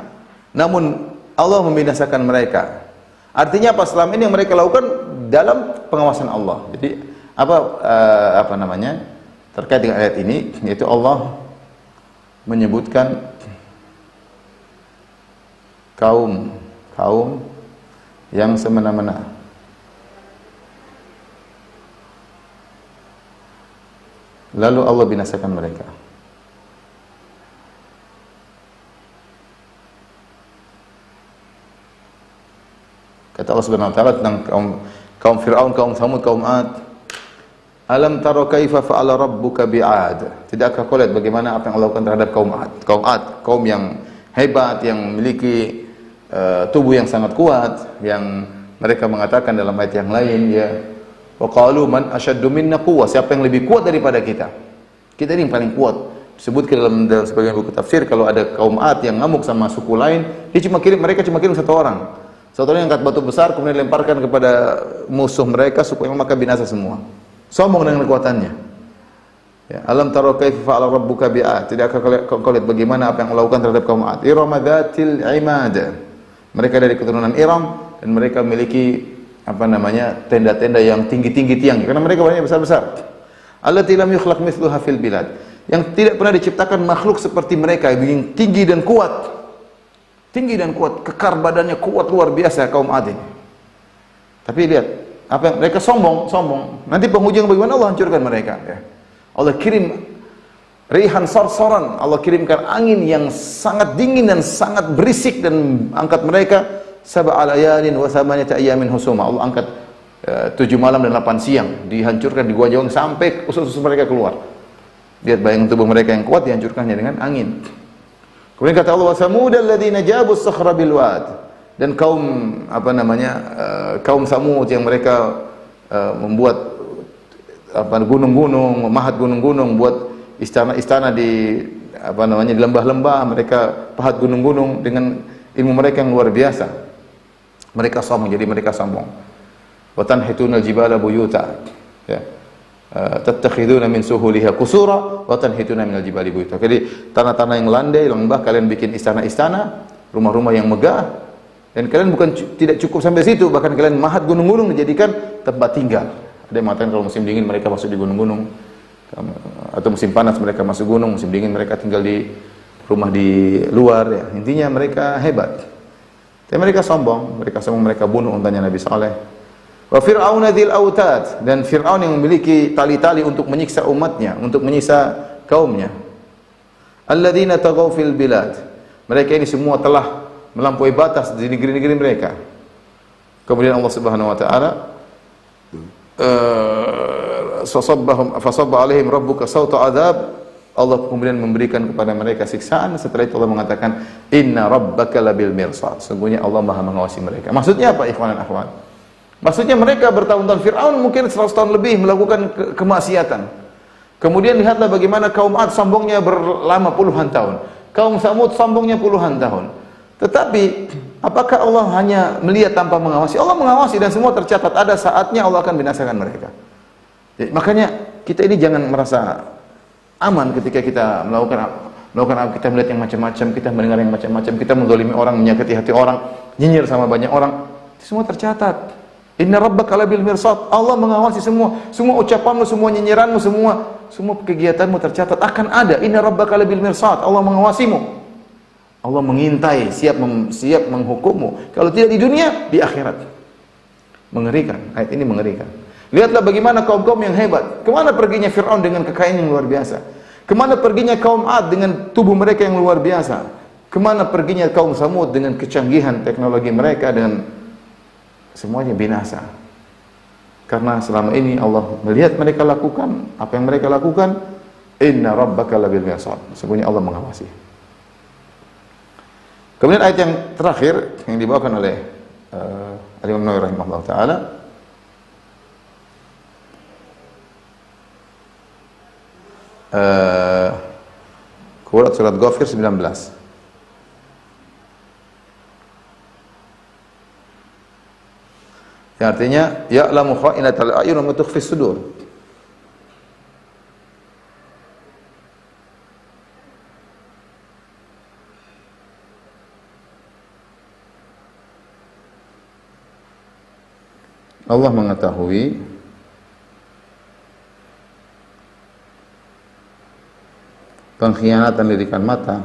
namun Allah membinasakan mereka. Artinya apa? Selama ini yang mereka lakukan dalam pengawasan Allah. Jadi apa namanya? Terkait dengan ayat ini, yaitu Allah menyebutkan kaum yang semena-mena. Lalu Allah binasakan mereka. Kata Allah Subhanahu wa taala tentang kaum Firaun, kaum Tsamud, kaum Ad, alam tara kaifa fa'ala rabbuka bi'ad. Tidakkah kau lihat bagaimana apa yang Allah lakukan terhadap kaum Ad? Kaum Ad, kaum yang hebat, yang memiliki tubuh yang sangat kuat, yang mereka mengatakan dalam ayat yang lain, ya, wa qalu man asyaddu minna quwwah, siapa yang lebih kuat daripada kita? Kita ini yang paling kuat. Disebutkan dalam sebagian buku tafsir, kalau ada kaum Ad yang ngamuk sama suku lain, mereka cuma kirim satu orang. Satu orang yang angkat batu besar kemudian lemparkan kepada musuh mereka supaya maka binasa semua. Sombong dengan kekuatannya. Ya, alam tara kaifa fa'ala rabbuka bi'ad. Tidakkah kau lihat bagaimana apa yang Allah lakukan terhadap kaum Ad? Iram dzatil imad. Mereka dari keturunan Iram dan mereka memiliki tenda-tenda yang tinggi-tinggi tiang karena mereka banyak besar-besar. Allati lam yukhlaq mithluha fil bilad. Yang tidak pernah diciptakan makhluk seperti mereka yang tinggi dan kuat. Tinggi dan kuat, kekar badannya kuat luar biasa kaum Ad ini. Tapi lihat, apa yang mereka sombong. Nanti penghujung bagaimana Allah hancurkan mereka, ya. Allah kirim rihan sarsaran, Allah kirimkan angin yang sangat dingin dan sangat berisik dan angkat mereka sab'a layalin wa thamaniyata ayamin husuma. Allah angkat 7 malam dan 8 siang, dihancurkan, digojong sampai usus-usus mereka keluar. Lihat bayangan tubuh mereka yang kuat dihancurkannya dengan angin. Kemudian kata Allah, wasamudal ladzina jabu as-sakhra bil wad, dan kaum kaum Samud yang mereka membuat gunung-gunung, memahat gunung-gunung, buat istana-istana di di lembah-lembah, mereka pahat gunung-gunung dengan ilmu mereka yang luar biasa. Mereka sombong, jadi mereka sombong. Wa tanhitunal jibala buyuta, ya. Tattakhiduna min suhuliha qusura wa tanhituna minal jibali buyuta. Jadi tanah-tanah yang landai, lembah, kalian bikin istana-istana, rumah-rumah yang megah, dan kalian tidak cukup sampai situ, bahkan kalian mahat gunung-gunung dijadikan tempat tinggal. Ada yang mengatakan kalau musim dingin mereka masuk di gunung-gunung, atau musim panas mereka masuk gunung, musim dingin mereka tinggal di rumah di luar, ya. Intinya mereka hebat. Tapi mereka sombong, mereka bunuh untanya Nabi Saleh. Wa Fir'aun dzil autad, dan Fir'aun yang memiliki tali-tali untuk menyiksa umatnya, untuk menyiksa kaumnya. Alladzina taghaw fil bilad, Mereka ini semua telah melampaui batas di negeri-negeri mereka. Kemudian Allah Subhanahu wa taala fasabba alaihim rabbuka sawta adzab. Allah kemudian memberikan kepada mereka siksaan. Setelah itu Allah mengatakan inna rabbaka labil mirsad. Sungguhnya Allah Maha mengawasi mereka. Maksudnya apa ikhwan dan akhwat? Maksudnya mereka bertahun-tahun, Fir'aun mungkin 100 tahun lebih melakukan kemaksiatan. Kemudian lihatlah bagaimana kaum Ad sombongnya berlama puluhan tahun. Kaum Samud sombongnya puluhan tahun. Tetapi apakah Allah hanya melihat tanpa mengawasi? Allah mengawasi dan semua tercatat. Ada saatnya Allah akan binasakan mereka. Jadi, makanya kita ini jangan merasa aman ketika kita melakukan kita melihat yang macam-macam, kita mendengar yang macam-macam, kita menzalimi orang, menyakiti hati orang, nyinyir sama banyak orang. Itu semua tercatat. Inna rabbaka labil mirsad. Allah mengawasi semua ucapanmu, semua nyinyiranmu, semua kegiatanmu tercatat, akan ada. Inna rabbaka labil mirsad. Allah mengawasimu. Allah mengintai, siap menghukummu. Kalau tidak di dunia, di akhirat. Mengerikan. Ayat ini mengerikan. Lihatlah bagaimana kaum-kaum yang hebat. Kemana perginya Fir'aun dengan kekayaan yang luar biasa? Kemana perginya kaum Ad dengan tubuh mereka yang luar biasa? Kemana perginya kaum Samud dengan kecanggihan teknologi mereka, dengan semuanya binasa. Karena selama ini Allah melihat mereka lakukan apa yang mereka lakukan. Inna rabbaka labil mirsad. Sesungguhnya Allah mengawasi. Kemudian ayat yang terakhir yang dibawakan oleh Imam Nawawi rahimahullah taala, surat Ghafir 19. Yang artinya ya'lamu kha'inatal a'yun wa ma tukhfi sudur. Allah mengetahui pengkhianatan lirikan mata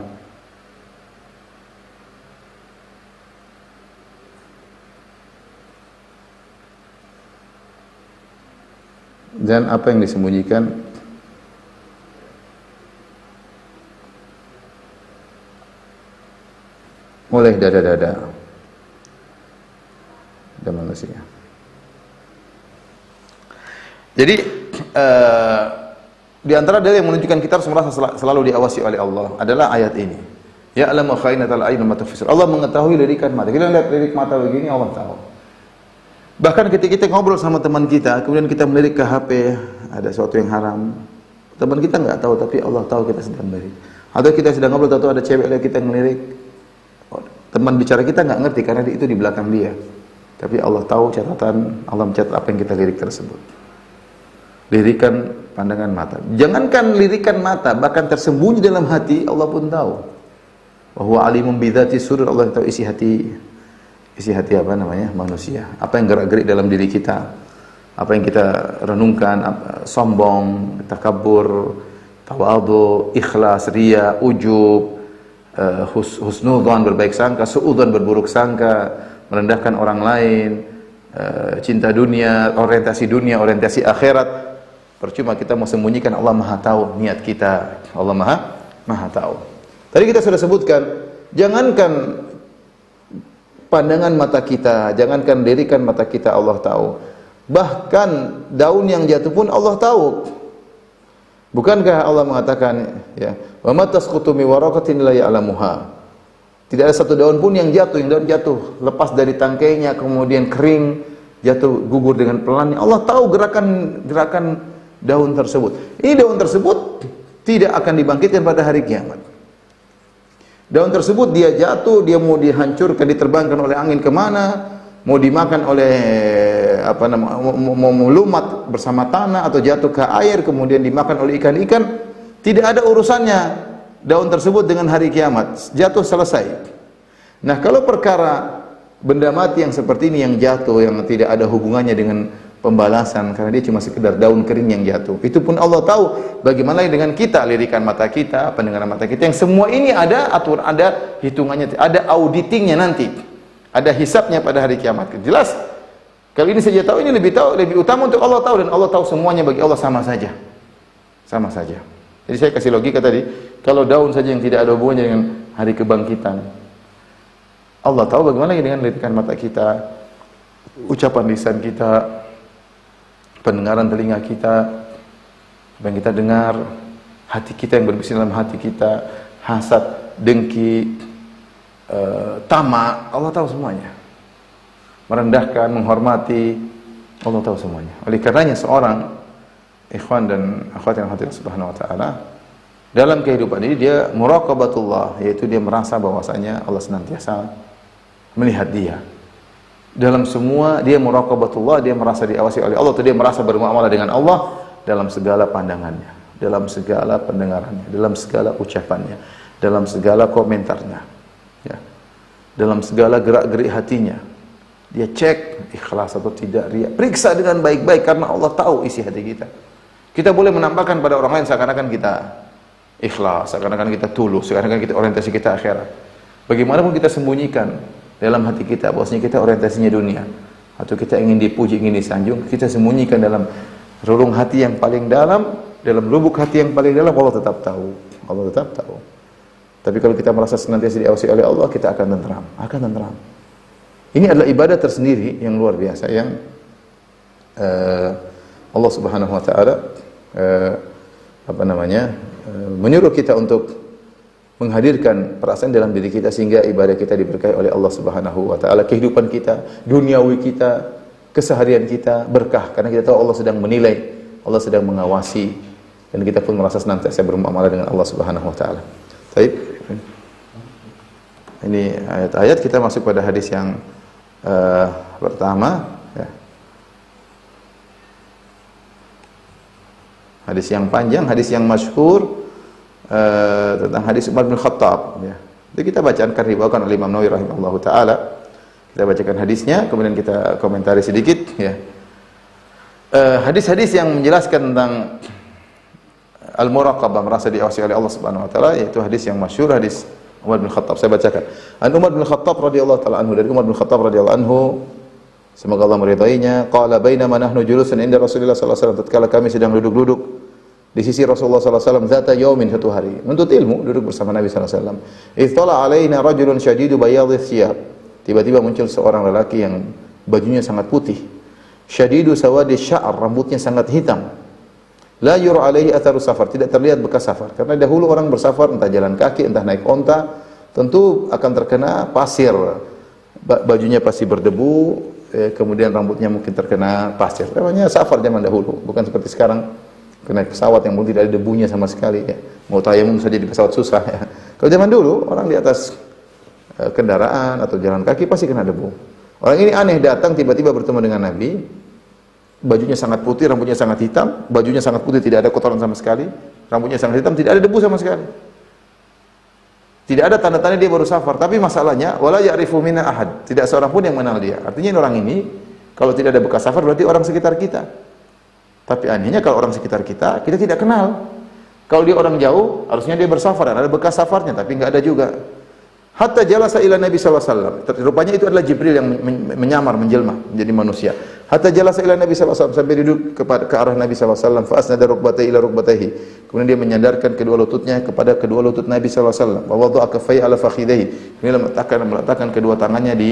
dan apa yang disembunyikan oleh dada-dada dan manusia. Jadi di antara dalil yang menunjukkan kita harus merasa selalu diawasi oleh Allah adalah ayat ini. Ya'lamu kha'inatal a'yun wa ma tukhfi sudur. Allah mengetahui lirikan mata. Kita lihat lirik mata begini, Allah tahu. Bahkan ketika kita ngobrol sama teman kita, kemudian kita melirik ke HP, ada sesuatu yang haram. Teman kita nggak tahu, tapi Allah tahu kita sedang melirik. Atau kita sedang ngobrol, tahu ada cewek lagi kita ngelirik. Teman bicara kita nggak ngerti karena itu di belakang dia. Tapi Allah tahu catatan, Allah mencatat apa yang kita lirik tersebut. Lirikan pandangan mata. Jangankan lirikan mata, bahkan tersembunyi dalam hati, Allah pun tahu. Wa huwa alimun bidzati sudur. Allah tahu isi hati apa namanya? Manusia. Apa yang gerak-gerik dalam diri kita. Apa yang kita renungkan, sombong, takabur, tawadhu, ikhlas, riya, ujub, husnudzon, berbaik sangka, suudzon, berburuk sangka, merendahkan orang lain, cinta dunia, orientasi akhirat. Percuma kita mau sembunyikan, Allah Maha tahu niat kita. Allah Maha tahu. Tadi kita sudah sebutkan, jangankan pandangan mata kita, jangankan lirikan mata kita, Allah tahu. Bahkan daun yang jatuh pun Allah tahu. Bukankah Allah mengatakan, ya, wa ma tasqutu min waraqatin la ya'lamuha. Tidak ada satu daun pun yang jatuh, jatuh lepas dari tangkainya kemudian kering, jatuh gugur dengan pelan. Allah tahu gerakan daun tersebut. Ini daun tersebut tidak akan dibangkitkan pada hari kiamat. Daun tersebut dia jatuh, dia mau dihancurkan, diterbangkan oleh angin kemana, mau dimakan oleh mau melumat bersama tanah atau jatuh ke air kemudian dimakan oleh ikan-ikan, tidak ada urusannya daun tersebut dengan hari kiamat. Jatuh, selesai. Nah, kalau perkara benda mati yang seperti ini yang jatuh, yang tidak ada hubungannya dengan pembalasan karena dia cuma sekedar daun kering yang jatuh, itu pun Allah tahu. Bagaimana dengan kita, lirikan mata kita, pendengaran mata kita, yang semua ini ada aturan, ada hitungannya, ada auditingnya nanti, ada hisabnya pada hari kiamat. Jelas kalau ini saja tahu, ini lebih utama untuk Allah tahu, dan Allah tahu semuanya. Bagi Allah sama saja. Jadi saya kasih logika tadi, kalau daun saja yang tidak ada hubungannya dengan hari kebangkitan. Allah tahu bagaimana dengan lirikan mata kita, ucapan lisan kita, pendengaran telinga kita, apa yang kita dengar, hati kita yang berbisik dalam hati kita, hasad, dengki, tamak, Allah tahu semuanya. Merendahkan, menghormati, Allah tahu semuanya. Oleh karenanya seorang ikhwan dan akhwat yang hadir subhanahu wa ta'ala, dalam kehidupan ini dia muraqabatullah, yaitu dia merasa bahwasanya Allah senantiasa melihat dia. Dalam semua dia muraqabatullah, dia merasa diawasi oleh Allah, atau dia merasa bermuamalah dengan Allah dalam segala pandangannya, dalam segala pendengarannya, dalam segala ucapannya, dalam segala komentarnya, ya, dalam segala gerak-gerik hatinya. Dia cek ikhlas atau tidak, riya. Periksa dengan baik-baik karena Allah tahu isi hati kita. Kita boleh menampakkan pada orang lain seakan-akan kita ikhlas, seakan-akan kita tulus, seakan-akan kita orientasi kita akhirat. Bagaimanapun kita sembunyikan dalam hati kita bahwasanya kita orientasinya dunia, atau kita ingin dipuji, ingin disanjung, kita sembunyikan dalam relung hati yang paling dalam, dalam lubuk hati yang paling dalam, Allah tetap tahu. Allah tetap tahu. Tapi kalau kita merasa senantiasa diawasi oleh Allah, kita akan tenteram, akan tenteram. Ini adalah ibadah tersendiri yang luar biasa yang Allah Subhanahu wa taala menyuruh kita untuk menghadirkan perasaan dalam diri kita sehingga ibadah kita diberkahi oleh Allah Subhanahu wa taala, kehidupan kita, duniawi kita, keseharian kita berkah karena kita tahu Allah sedang menilai, Allah sedang mengawasi, dan kita pun merasa senantiasa bermuamalah dengan Allah Subhanahu wa taala. Baik. Ini ayat-ayat, kita masuk pada hadis yang pertama, ya. Hadis yang panjang, hadis yang masyhur tentang hadis Umar bin Khattab, ya. Itu kita bacakan, riwayatkan oleh Imam Nawawi rahimahullahu taala. Kita bacakan hadisnya, kemudian kita komentari sedikit, ya. Hadis-hadis yang menjelaskan tentang al-muraqabah, merasa diawasi oleh Allah Subhanahu wa taala, yaitu hadis yang masyhur, hadis Umar bin Khattab. Saya bacakan. An Umar bin Khattab radhiyallahu taala anhu, dari Umar bin Khattab radhiyallahu anhu, semoga Allah meridainya, qala bainama nahnu julusan inda Rasulillah sallallahu alaihi wasallam, tatkala kami sedang duduk-duduk di sisi Rasulullah sallallahu alaihi wasallam, zata yaumin, satu hari, menuntut ilmu, duduk bersama Nabi sallallahu alaihi wasallam. Ittala alaina rajulun syadidu bayadhi thiyab. Tiba-tiba muncul seorang lelaki yang bajunya sangat putih. Syadidu sawadi sya'r, rambutnya sangat hitam. La yura alaihi atharu safar, tidak terlihat bekas safar. Karena dahulu orang bersafar entah jalan kaki, entah naik onta, tentu akan terkena pasir. Bajunya pasti berdebu, kemudian rambutnya mungkin terkena pasir. Namanya safar zaman dahulu, bukan seperti sekarang. Naik pesawat yang mungkin tidak ada debunya sama sekali, ya. Mau tayamum saja di pesawat susah, ya. Kalau zaman dulu orang di atas kendaraan atau jalan kaki pasti kena debu. Orang ini aneh, datang tiba-tiba bertemu dengan Nabi. Bajunya sangat putih, rambutnya sangat hitam. Bajunya sangat putih, tidak ada kotoran sama sekali. Rambutnya sangat hitam, tidak ada debu sama sekali. Tidak ada tanda-tanda dia baru safar. Tapi masalahnya, wala ya'rifu minna ahad, tidak seorang pun yang mengenal dia. Artinya orang ini, kalau tidak ada bekas safar, berarti orang sekitar kita. Tapi anehnya kalau orang sekitar kita, kita tidak kenal. Kalau dia orang jauh, harusnya dia bersafar dan ada bekas safarnya, tapi enggak ada juga. Hatta jalasa ila Nabi sallallahu alaihi wasallam. Rupanya itu adalah Jibril yang menyamar, menjelma menjadi manusia. Hatta jalasa ila Nabi sallallahu alaihi wasallam, sampai duduk ke arah Nabi sallallahu alaihi wasallam, fa asnada rukbatayhi ila rukbatayhi. Kemudian dia menyandarkan kedua lututnya kepada kedua lutut Nabi sallallahu alaihi wasallam. Wa wada'a kaffayhi ala fakhidayhi. Kemudian meletakkan kedua tangannya di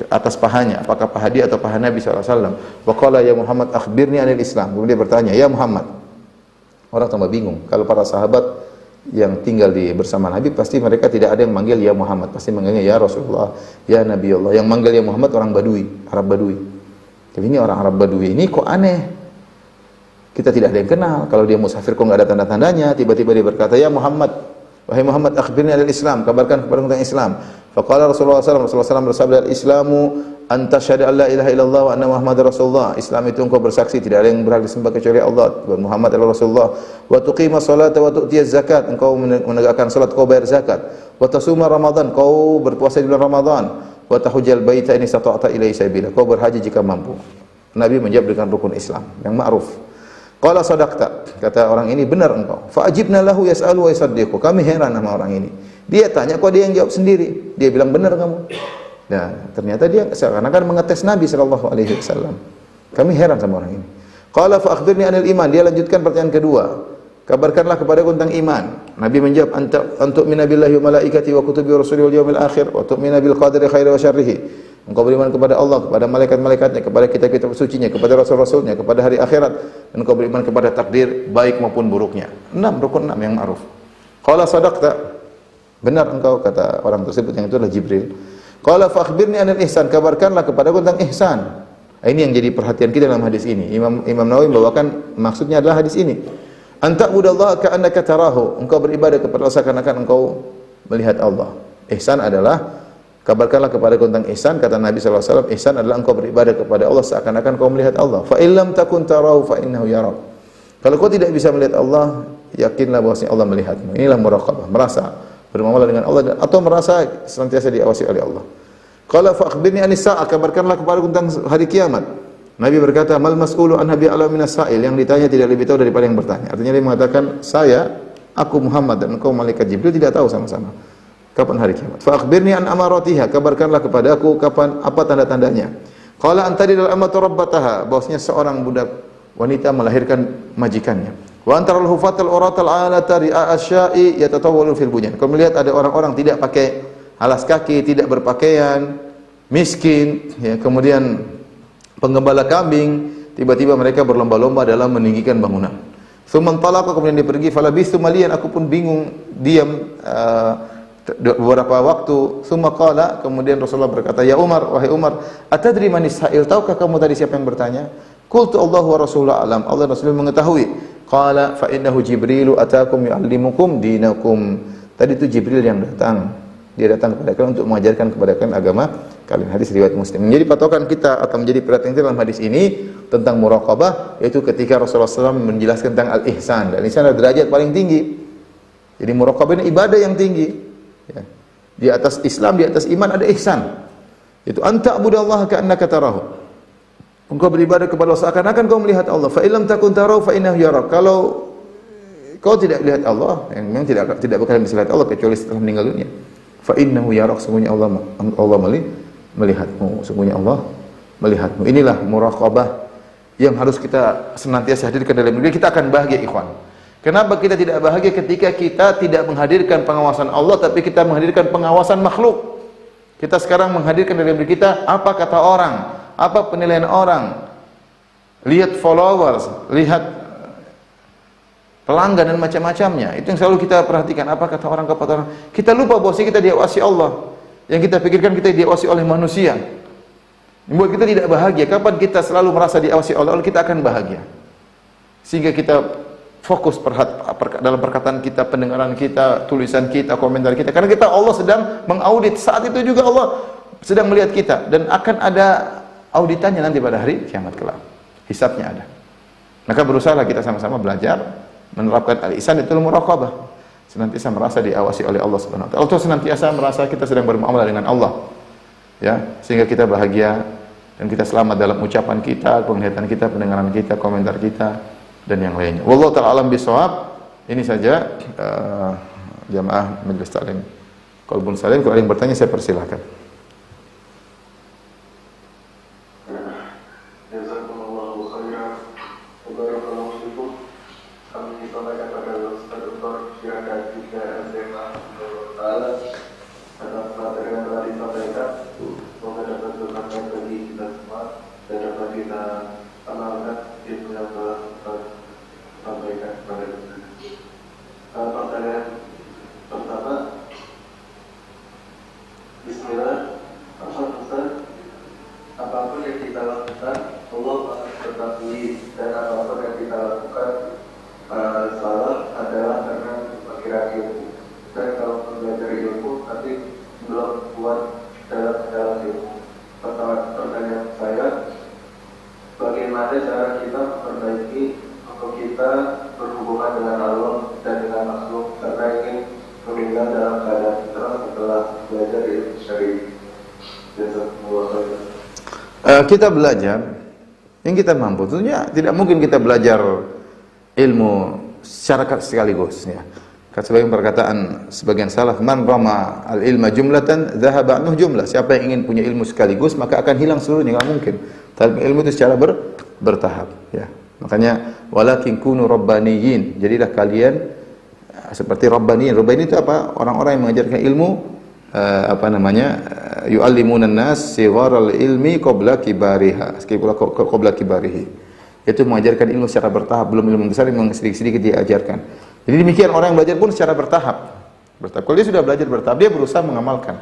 atas pahanya, apakah paha dia atau paha Nabi sallallahu alaihi wasallam. Wa qala ya Muhammad akhbirni anil Islam. Kemudian dia bertanya, ya Muhammad. Orang tambah bingung. Kalau para sahabat yang tinggal bersama Nabi, pasti mereka tidak ada yang manggil ya Muhammad, pasti manggilnya ya Rasulullah, ya Nabi Allah. Yang manggil ya Muhammad orang Badui, Arab Badui. Tapi ini orang Arab Badui ini kok aneh, kita tidak ada yang kenal. Kalau dia musafir kok nggak ada tanda-tandanya, tiba-tiba dia berkata, ya Muhammad, wahai Muhammad, akhbirni al Islam, kabarkan kepada tentang Islam. Faqala Rasulullah SAW bersabda, al-Islamu anta syahada an la ilaha illallah wa anna Muhammadar Rasulullah. Islam itu engkau bersaksi tidak ada yang berhak disembah kecuali Allah, Muhammad adalah Rasulullah. Wa tuqima sholata wa tu'tiyaz zakat, engkau menegakkan salat, kau bayar zakat. Wa tasuma Ramadan, kau berpuasa di bulan Ramadan. Wa tahujjal baita in istata'ta ilaihi sabila, kau berhaji jika mampu. Nabi menjawab dengan rukun Islam yang ma'ruf. Qala sadaqta, kata orang ini, benar engkau. Fa ajibna lahu yas'alu wa yusaddiqu, kami heran sama orang ini. Dia tanya kok dia yang jawab sendiri. Dia bilang benar kamu. Nah, ternyata dia seakan-akan mengetes Nabi sallallahu alaihi wasallam. Kami heran sama orang ini. Qala fa akhbirni anil iman. Dia lanjutkan pertanyaan kedua. kabarkanlah kepadaku tentang iman. Nabi menjawab, antuk minabillahi wa malaikati wa kutubi wa rusuli wal yawmil akhir wa tu'mina bil qadari khairi wa syarrihi. Engkau beriman kepada Allah, kepada malaikat-malaikatnya, kepada kitab-kitab sucinya, kepada rasul-rasulnya, kepada hari akhirat, dan engkau beriman kepada takdir baik maupun buruknya. 6 rukun 6 yang ma'ruf. Qala sadaqta, benar engkau, kata orang tersebut, yang itu adalah Jibril. Qala fa akhbirni anil ihsan, kabarkanlah kepadaku tentang ihsan. Ini yang jadi perhatian kita dalam hadis ini. Imam Nawawi membawakan maksudnya adalah hadis ini. Anta budallaha ka'annaka tarahu, engkau beribadah kepada Allah seakan-akan engkau melihat Allah. Ihsan adalah, kabarkanlah kepada tentang ihsan, kata Nabi SAW, ihsan adalah engkau beribadah kepada Allah seakan-akan kau melihat Allah. Fa illam takun tarahu fa innahu yarak. Kalau kau tidak bisa melihat Allah, yakinlah bahwasanya Allah melihatmu. Inilah muraqabah, merasa bermuamalah dengan Allah atau merasa senantiasa diawasi oleh Allah. Qala fa akhbirni anis sa'a, kabarkanlah kepada tentang hari kiamat. Nabi berkata, mal mas'ulu an nabi alam minas sa'il, yang ditanya tidak lebih tahu daripada yang bertanya. Artinya dia mengatakan, aku Muhammad dan engkau malaikat Jibril tidak tahu sama-sama kapan hari kiamat. Fa akhbirni an amaratiha, kabarkanlah kepadaku kapan, apa tanda-tandanya. Qala antari dal amatu rabbataha, bahwasanya seorang budak wanita melahirkan majikannya. Wa antaral hufatal uratal alata ri'a asya'i yatatawwalu fil bunyan. Kau melihat ada orang-orang tidak pakai alas kaki, tidak berpakaian, miskin, ya, kemudian penggembala kambing, tiba-tiba mereka berlomba-lomba dalam meninggikan bangunan. Tsumman talaqa, kemudian dia pergi, falabithu maliyan, aku pun bingung, diam beberapa waktu. Tsumma qala, kemudian Rasulullah berkata, ya Umar, wahai Umar, atadri manis sa'il, tahukah kamu tadi siapa yang bertanya? Qultu Allahu wa Rasulullah alam, Allah Rasulullah mengetahui. Qala fa innahu Jibrilu atakum yu'allimukum dinakum. Tadi itu Jibril yang datang. Dia datang kepada kalian untuk mengajarkan kepada kalian agama kalian. Hadis riwayat Muslim. Menjadi patokan kita atau menjadi perhatian kita dalam hadis ini tentang muraqabah, yaitu ketika Rasulullah SAW menjelaskan tentang al-ihsan. Dan ihsan adalah derajat paling tinggi. Jadi muraqabah ini ibadah yang tinggi. Ya. Di atas Islam, di atas iman ada ihsan. Itu anta budallaha ka'annaka tarahu. Engkau beribadah kepada Allah seakan-akan kau melihat Allah. Fa illam takun tarahu fa innahu yarak. Kalau kau tidak melihat Allah, yang memang tidak bakal bisa lihat Allah kecuali setelah meninggal dunia. Fa innahu yarak, sungguhnya Allah melihatmu, sungguhnya Allah melihatmu. Inilah muraqabah yang harus kita senantiasa hadirkan dalam diri kita, akan bahagia ikhwan. Kenapa kita tidak bahagia ketika kita tidak menghadirkan pengawasan Allah, tapi kita menghadirkan pengawasan makhluk? Kita sekarang menghadirkan dalam diri kita apa kata orang, apa penilaian orang, lihat followers, lihat pelanggan dan macam-macamnya. Itu yang selalu kita perhatikan, apa kata orang, kata orang. Kita lupa bahwa kita diawasi Allah. Yang kita pikirkan kita diawasi oleh manusia. Membuat kita tidak bahagia. Kapan kita selalu merasa diawasi oleh Allah, kita akan bahagia. Sehingga kita fokus dalam perkataan kita, pendengaran kita, tulisan kita, komentar kita. Karena kita, Allah sedang mengaudit. Saat itu juga Allah sedang melihat kita. Dan akan ada auditannya nanti pada hari kiamat kelak. Hisabnya ada. Maka berusaha kita sama-sama belajar menerapkan al-ihsan, itu muraqabah. Senantiasa merasa diawasi oleh Allah Subhanahu wa taala. Atau senantiasa merasa kita sedang bermuamalah dengan Allah. Ya, sehingga kita bahagia dan kita selamat dalam ucapan kita, penglihatan kita, pendengaran kita, komentar kita dan yang lainnya. Wallahu ta'ala alam bisawab. Ini saja jamaah majelis taklim Qalbun Salim. Kalau ada yang bertanya saya persilakan. Kita belajar yang kita mampu. Tentunya tidak mungkin kita belajar ilmu secara sekaligus, ya. Sebagai perkataan sebagian salaf, man rama al-ilma jumlatan dhahaba anhu jumlah. Siapa yang ingin punya ilmu sekaligus maka akan hilang seluruhnya, enggak mungkin. Tapi ilmu itu secara bertahap, ya. Makanya walakin kunu rabbaniyin. Jadilah kalian seperti rabbaniyin. Rabbani itu apa? Orang-orang yang mengajarkan ilmu yu'allimunan nas sigharal ilmi qabla kibarihi. Itu mengajarkan ilmu secara bertahap, belum ilmu besar, ilmu sedikit-sedikit dia ajarkan. Jadi demikian orang yang belajar pun secara bertahap. Kalau dia sudah belajar bertahap, dia berusaha mengamalkan.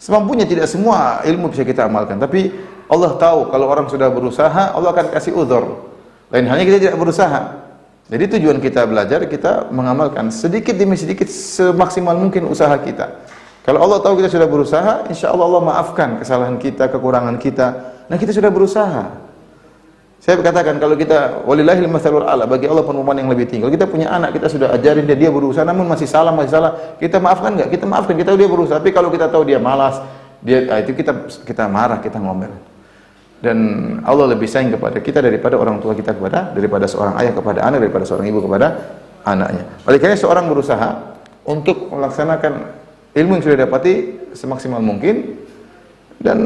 Semampunya, tidak semua ilmu bisa kita amalkan, tapi Allah tahu kalau orang sudah berusaha, Allah akan kasih uzur. Lain halnya kita tidak berusaha. Jadi tujuan kita belajar, kita mengamalkan sedikit demi sedikit semaksimal mungkin usaha kita. Kalau Allah tahu kita sudah berusaha, insya Allah Allah maafkan kesalahan kita, kekurangan kita. Nah, kita sudah berusaha. Saya katakan kalau kita walillahil matsalul a'la, bagi Allah perumpamaan yang lebih tinggi. Kalau kita punya anak, kita sudah ajarin dia berusaha namun masih salah, kita maafkan enggak? Kita maafkan, kita tahu dia berusaha. Tapi kalau kita tahu dia malas, itu kita marah, kita ngomel. Dan Allah lebih sayang kepada kita daripada orang tua kita daripada seorang ayah kepada anak, daripada seorang ibu kepada anaknya. Oleh karena seorang berusaha untuk melaksanakan ilmu yang sudah dapati semaksimal mungkin. Dan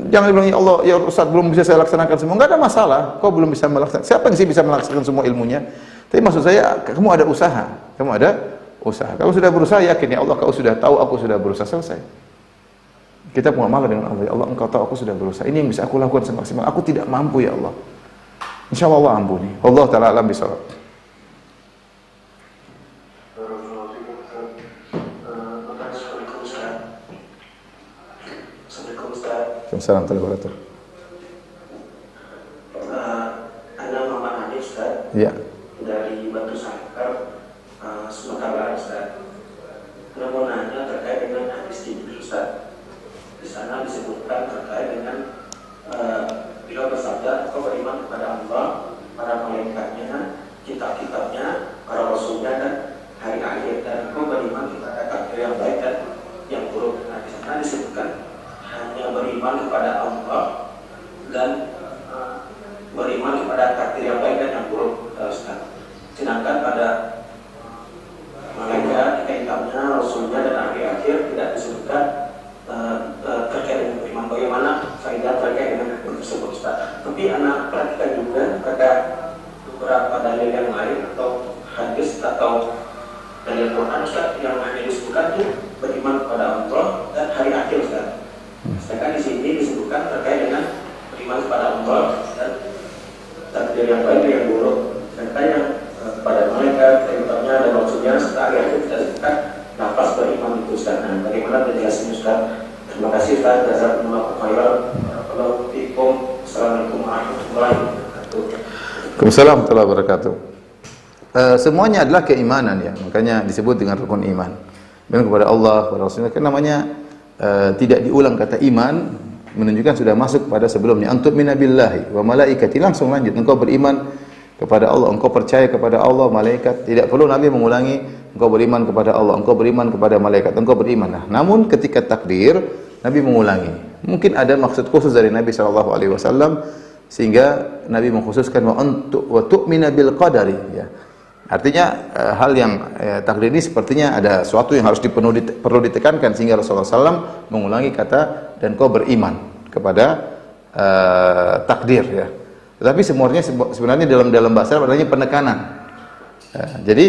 jangan bilang, ya Allah, ya Ustaz, belum bisa saya laksanakan semua. Enggak ada masalah, kau belum bisa melaksanakan. Siapa yang sih bisa melaksanakan semua ilmunya? Tapi maksud saya, kamu ada usaha. Kamu ada usaha. Kalau sudah berusaha, yakin ya Allah, kau sudah tahu aku sudah berusaha, selesai. Kita mengamalkan dengan Allah. Ya Allah, engkau tahu aku sudah berusaha. Ini yang bisa aku lakukan semaksimal. Aku tidak mampu ya Allah. Insya Allah ampuni. Allah Ta'ala alam bisawab. Assalamualaikum warahmatullahi wabarakatuh. Ada Muhammad Hanif, Ustaz. Iya. Dari Batu Sangkar, Sumatera Barat, Ustaz. Ada mau nanya terkait dengan hadis Jibril, Ustaz. Di sana disebutkan terkait dengan beliau bersabda, kau beriman kepada Allah, para malaikatnya, kitab-kitabnya, para rasulnya, dan hari akhir, dan kau beriman kepada takdir yang baik dan yang buruk. Nah, di sana disebutkan hanya beriman kepada Allah dan beriman kepada takdir yang baik dan yang buruk, Ustaz. Sedangkan pada malaikat, kitabnya, rasulnya, dan hari akhir tidak disebutkan terkait dengan beriman. Bagaimana faedah terkait dengan hal tersebut, Ustaz? Tapi anak perhatikan juga pada beberapa dalil yang lain atau hadis atau dalil Quran, Ustaz, yang hanya disebutkan itu beriman kepada Allah dan hari akhir, Ustaz. Sedangkan di sini disebutkan terkait dengan beriman kepada Allah dan takdir yang baik dan yang buruk. Sedangkan yang kepada malaikat, kitabnya, dan rasulnya, serta hari akhir tidak disebutkan nafas beriman itu, Ustaz. Nah, bagaimana penjelasan, Ustaz? Terima kasih, Ustaz. Jazakumullahu khairan. Assalamualaikum warahmatullahi wabarakatuh. Waalaikumsalam warahmatullahi wabarakatuh. Semuanya adalah keimanan ya, makanya disebut dengan rukun iman. Beriman kepada Allah, kepada Rasulnya, kan namanya tidak diulang kata iman, menunjukkan sudah masuk pada sebelumnya. Antum minabillahi wa malaikati, langsung lanjut. Engkau beriman kepada Allah, engkau percaya kepada Allah, malaikat. Tidak perlu Nabi mengulangi, engkau beriman kepada Allah, engkau beriman kepada malaikat, engkau beriman. Nah, namun ketika takdir, Nabi mengulangi. Mungkin ada maksud khusus dari Nabi SAW, sehingga Nabi mengkhususkan wa tu'mina bil qadari ya. Artinya hal yang takdir ini sepertinya ada sesuatu yang harus perlu ditekankan, sehingga Rasulullah SAW mengulangi kata dan kau beriman kepada takdir ya. Tetapi sebenarnya dalam bahasa adanya penekanan. Jadi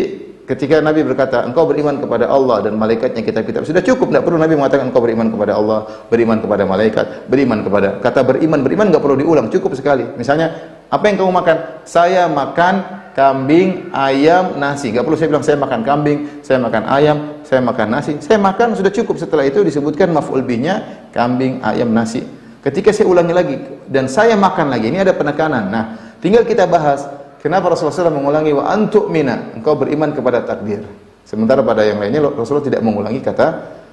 ketika Nabi berkata engkau beriman kepada Allah dan malaikatnya, kitab-kitab, sudah cukup, tidak perlu Nabi mengatakan engkau beriman kepada Allah, beriman kepada malaikat, beriman kepada, kata beriman nggak perlu diulang, cukup sekali. Misalnya apa yang kamu makan? Saya makan kambing, ayam, nasi. Gak perlu saya bilang saya makan kambing, saya makan ayam, saya makan nasi. Saya makan, sudah cukup. Setelah itu disebutkan maf'ul bihnya kambing, ayam, nasi. Ketika saya ulangi lagi dan saya makan lagi, ini ada penekanan. Nah, tinggal kita bahas kenapa Rasulullah SAW mengulangi wa antu'mina, engkau beriman kepada takdir. Sementara pada yang lainnya Rasulullah tidak mengulangi kata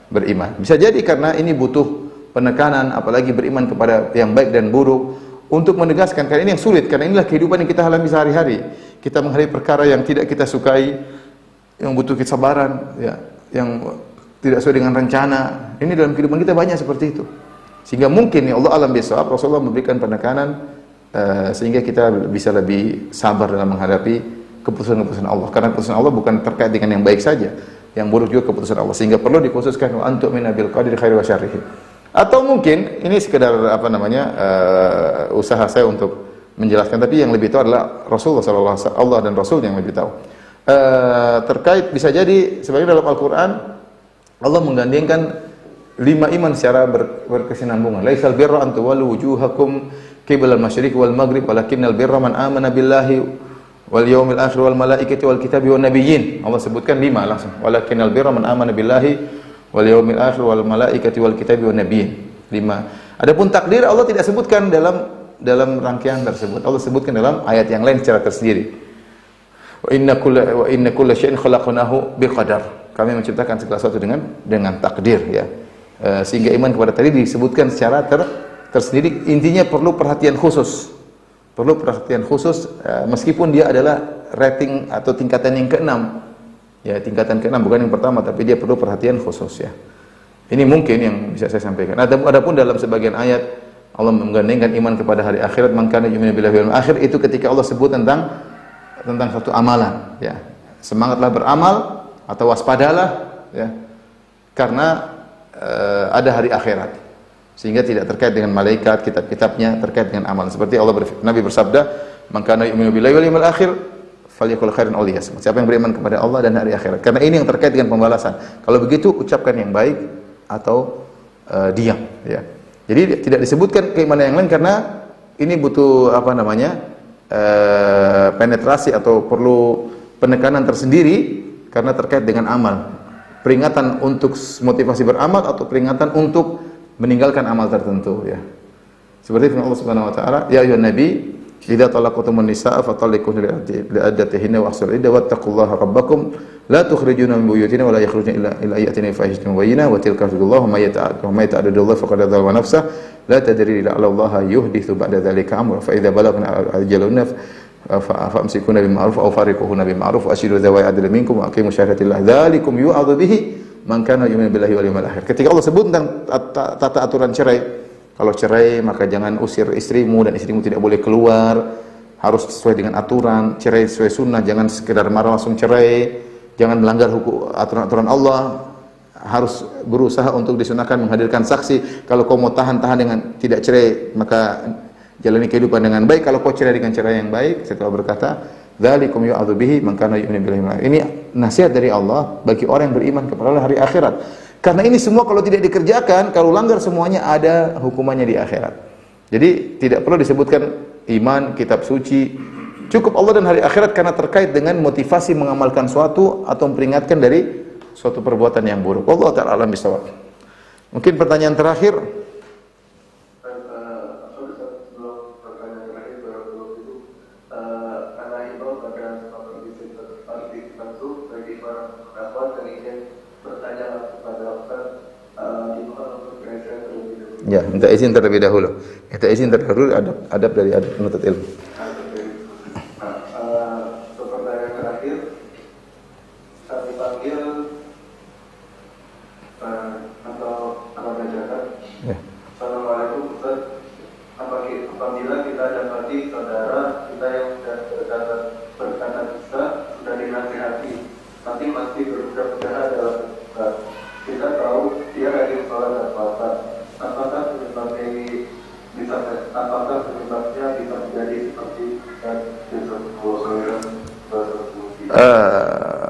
beriman. Bisa jadi karena ini butuh penekanan, apalagi beriman kepada yang baik dan buruk, untuk menegaskan, karena ini yang sulit, karena inilah kehidupan yang kita alami sehari-hari. Kita menghadapi perkara yang tidak kita sukai, yang butuh kesabaran, ya, yang tidak sesuai dengan rencana. Ini dalam kehidupan kita banyak seperti itu. Sehingga mungkin ya Allah alam bisawab, Rasulullah memberikan penekanan sehingga kita bisa lebih sabar dalam menghadapi keputusan-keputusan Allah. Karena keputusan Allah bukan terkait dengan yang baik saja, yang buruk juga keputusan Allah. Sehingga perlu dikhususkan wa antu'mina bil qadri khairi wa syarrihi. Atau mungkin ini sekedar usaha saya untuk menjelaskan, tapi yang lebih tahu adalah Rasulullah sallallahu alaihi wasallam, Allah dan Rasul yang lebih tahu. Terkait bisa jadi sebagian dalam Al-Qur'an Allah menggandengkan 5 iman secara berkesinambungan. Laisal birra an tuwallu wujuhakum qiblal masyriq wal maghrib walakinnal birra man amana billahi wal yaumil akhir wal malaikati wal kitabi wan nabiyyin. Allah sebutkan 5 langsung. Walakinnal birra man amana billahi wal yaumil akhir wal malaikati wal kitabi wan nabiyyin. 5. Adapun takdir Allah tidak sebutkan dalam rangkaian tersebut. Allah sebutkan dalam ayat yang lain secara tersendiri. Wa inna kulla syai'in khalaqnahu biqadar. Kami menciptakan segala sesuatu dengan takdir, ya. Sehingga iman kepada tadi disebutkan secara tersendiri. Intinya perlu perhatian khusus. Perlu perhatian khusus meskipun dia adalah rating atau tingkatan yang ke-6. Ya, tingkatan ke-6 bukan yang pertama, tapi dia perlu perhatian khusus, ya. Ini mungkin yang bisa saya sampaikan. Adapun dalam sebagian ayat Allah menggandengkan iman kepada hari akhirat, man kana yu'minu billahi wal akhir, itu ketika Allah sebut tentang satu amalan, ya. Semangatlah beramal atau waspadalah, ya. Karena ada hari akhirat. Sehingga tidak terkait dengan malaikat, kitab-kitabnya, terkait dengan amalan. Seperti Nabi bersabda, "Man kana yu'minu billahi wal yawmil akhir falyakul khairan aw liyasmut." Siapa yang beriman kepada Allah dan hari akhirat. Karena ini yang terkait dengan pembalasan. Kalau begitu ucapkan yang baik atau diam, ya. Jadi tidak disebutkan keimanan yang lain karena ini butuh penetrasi atau perlu penekanan tersendiri karena terkait dengan amal. Peringatan untuk motivasi beramal atau peringatan untuk meninggalkan amal tertentu, ya. Seperti firman Allah Subhanahu wa taala, "Ya ayyuhan nabi, idza talaqtumun nisaa fatalliqunna li'iddatihinna wa ahsul iddah wattaqullaha rabbakum la tukhrijuna min buyutina wa la yakhrujuna illa ayatina fahishatin mubayyinah wa tilka hududullah wa may yata'addadullaha faqad dzalama nafsahu la tadri la'alla Allaha yuhditsu ba'da dzalika amra fa idza balagna ajalahunna fa'amsikuna bil ma'ruf aw fariquhunna bil ma'ruf wa ashidu dzawai adlin minkum wa aqimu syahadatillah dzalikum yu'adzu bihi man kana yu'minu billahi wal yawmil akhir. Ketika Allah sebut tentang tata aturan cerai, kalau cerai maka jangan usir istrimu dan istrimu tidak boleh keluar, harus sesuai dengan aturan, cerai sesuai sunnah, jangan sekedar marah langsung cerai, jangan melanggar hukum aturan-aturan Allah, harus berusaha untuk disunahkan menghadirkan saksi. Kalau kau mau tahan dengan tidak cerai maka jalani kehidupan dengan baik. Kalau kau cerai dengan cara yang baik, setelah berkata, "Dzalikum yu'adzu bihi man kana yu'minu billahi." Ini nasihat dari Allah bagi orang yang beriman kepada hari akhirat. Karena ini semua kalau tidak dikerjakan, kalau langgar semuanya ada hukumannya di akhirat. Jadi tidak perlu disebutkan iman, kitab suci. Cukup Allah dan hari akhirat karena terkait dengan motivasi mengamalkan suatu atau memperingatkan dari suatu perbuatan yang buruk. Allah ta'ala alam bisawab. Mungkin pertanyaan terakhir. Ya, minta izin terlebih dahulu. Minta izin terlebih dahulu, adab dari penuntut ilmu. Pertanyaan terakhir, kami panggil atau bacakan. Ya. Assalamualaikum Ustaz. Apabila kita dapati saudara kita yang sudah berkata dusta sudah dinasihati, tapi masih berusaha dalam dusta. Kita tahu dia rajin sholat dan puasa. Apakah penyebabnya bisa menjadi seperti yang disebutkan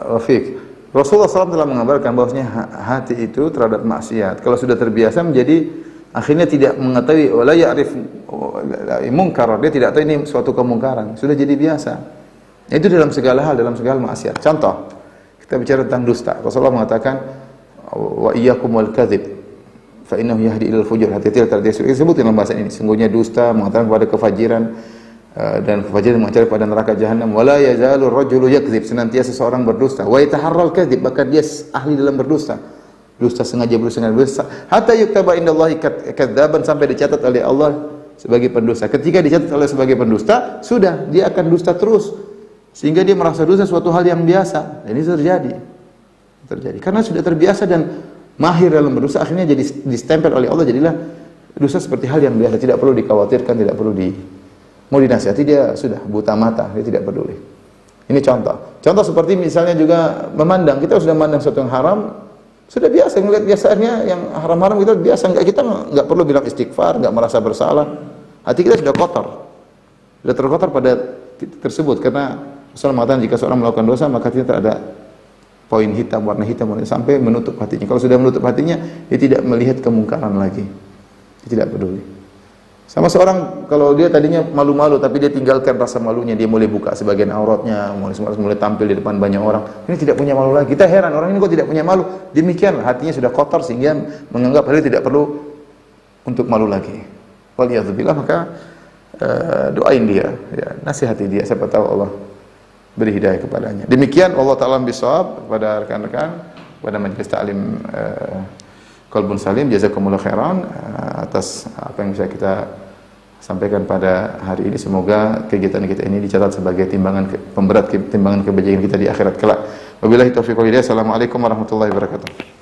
Rafiq, Rasulullah SAW telah mengabarkan bahwasanya hati itu terhadap maksiat kalau sudah terbiasa menjadi akhirnya tidak mengetahui wala ya'rif munkar, dia tidak tahu ini suatu kemungkaran, sudah jadi biasa. Itu dalam segala hal, dalam segala maksiat. Contoh, kita bicara tentang dusta. Rasulullah mengatakan wa iyyakum wal kadzib fa innahu yahdi ilal fujur. Hati-hati terhadap dusta. Disebut dalam bahasa ini. Sungguhnya dusta mengatakan kepada kefajiran dan kefajiran mengancam pada neraka jahanam. Wala yazalu rajulu yakdzib, senantiasa seseorang berdusta. Wa yataharral kadzib, bahkan dia ahli dalam berdusta. Dusta sengaja berdusta. Hatta yuktaba indallahi kadzaban, sampai dicatat oleh Allah sebagai pendusta. Ketika dicatat oleh sebagai pendusta, sudah dia akan dusta terus. Sehingga dia merasa dusta suatu hal yang biasa. Dan ini terjadi. Karena sudah terbiasa dan mahir dalam berdosa, akhirnya jadi distempel oleh Allah, jadilah dosa seperti hal yang biasa, tidak perlu dikhawatirkan, tidak perlu mau dinasihati, dia sudah buta mata, dia tidak peduli. Ini contoh seperti misalnya juga memandang, kita sudah memandang sesuatu yang haram, sudah biasa ngelihat biasanya yang haram-haram, kita biasa, kita nggak perlu bilang istighfar, nggak merasa bersalah, hati kita sudah kotor, sudah terkotor pada titik tersebut, karena Rasulullah mengatakan jika seorang melakukan dosa maka tidak ada poin hitam, warna hitam sampai menutup hatinya. Kalau sudah menutup hatinya, dia tidak melihat kemungkaran lagi, dia tidak peduli. Sama seorang kalau dia tadinya malu-malu tapi dia tinggalkan rasa malunya, dia mulai buka sebagian auratnya, mulai tampil di depan banyak orang, ini tidak punya malu lagi. Kita heran, orang ini kok tidak punya malu. Demikian hatinya sudah kotor sehingga menganggap hal tidak perlu untuk malu lagi. Waliyadzubillah, maka doain dia, ya, nasihati dia, siapa tahu Allah beri hidayah kepadanya. Demikian Allah Ta'ala bisawab kepada rekan-rekan, kepada majelis ta'lim Qalbun Salim, jazakumullah khairan atas apa yang bisa kita sampaikan pada hari ini. Semoga kegiatan kita ini dicatat sebagai timbangan pemberat timbangan kebajikan kita di akhirat kelak. Wabillahi taufiq wal hidayah. Assalamualaikum warahmatullahi wabarakatuh.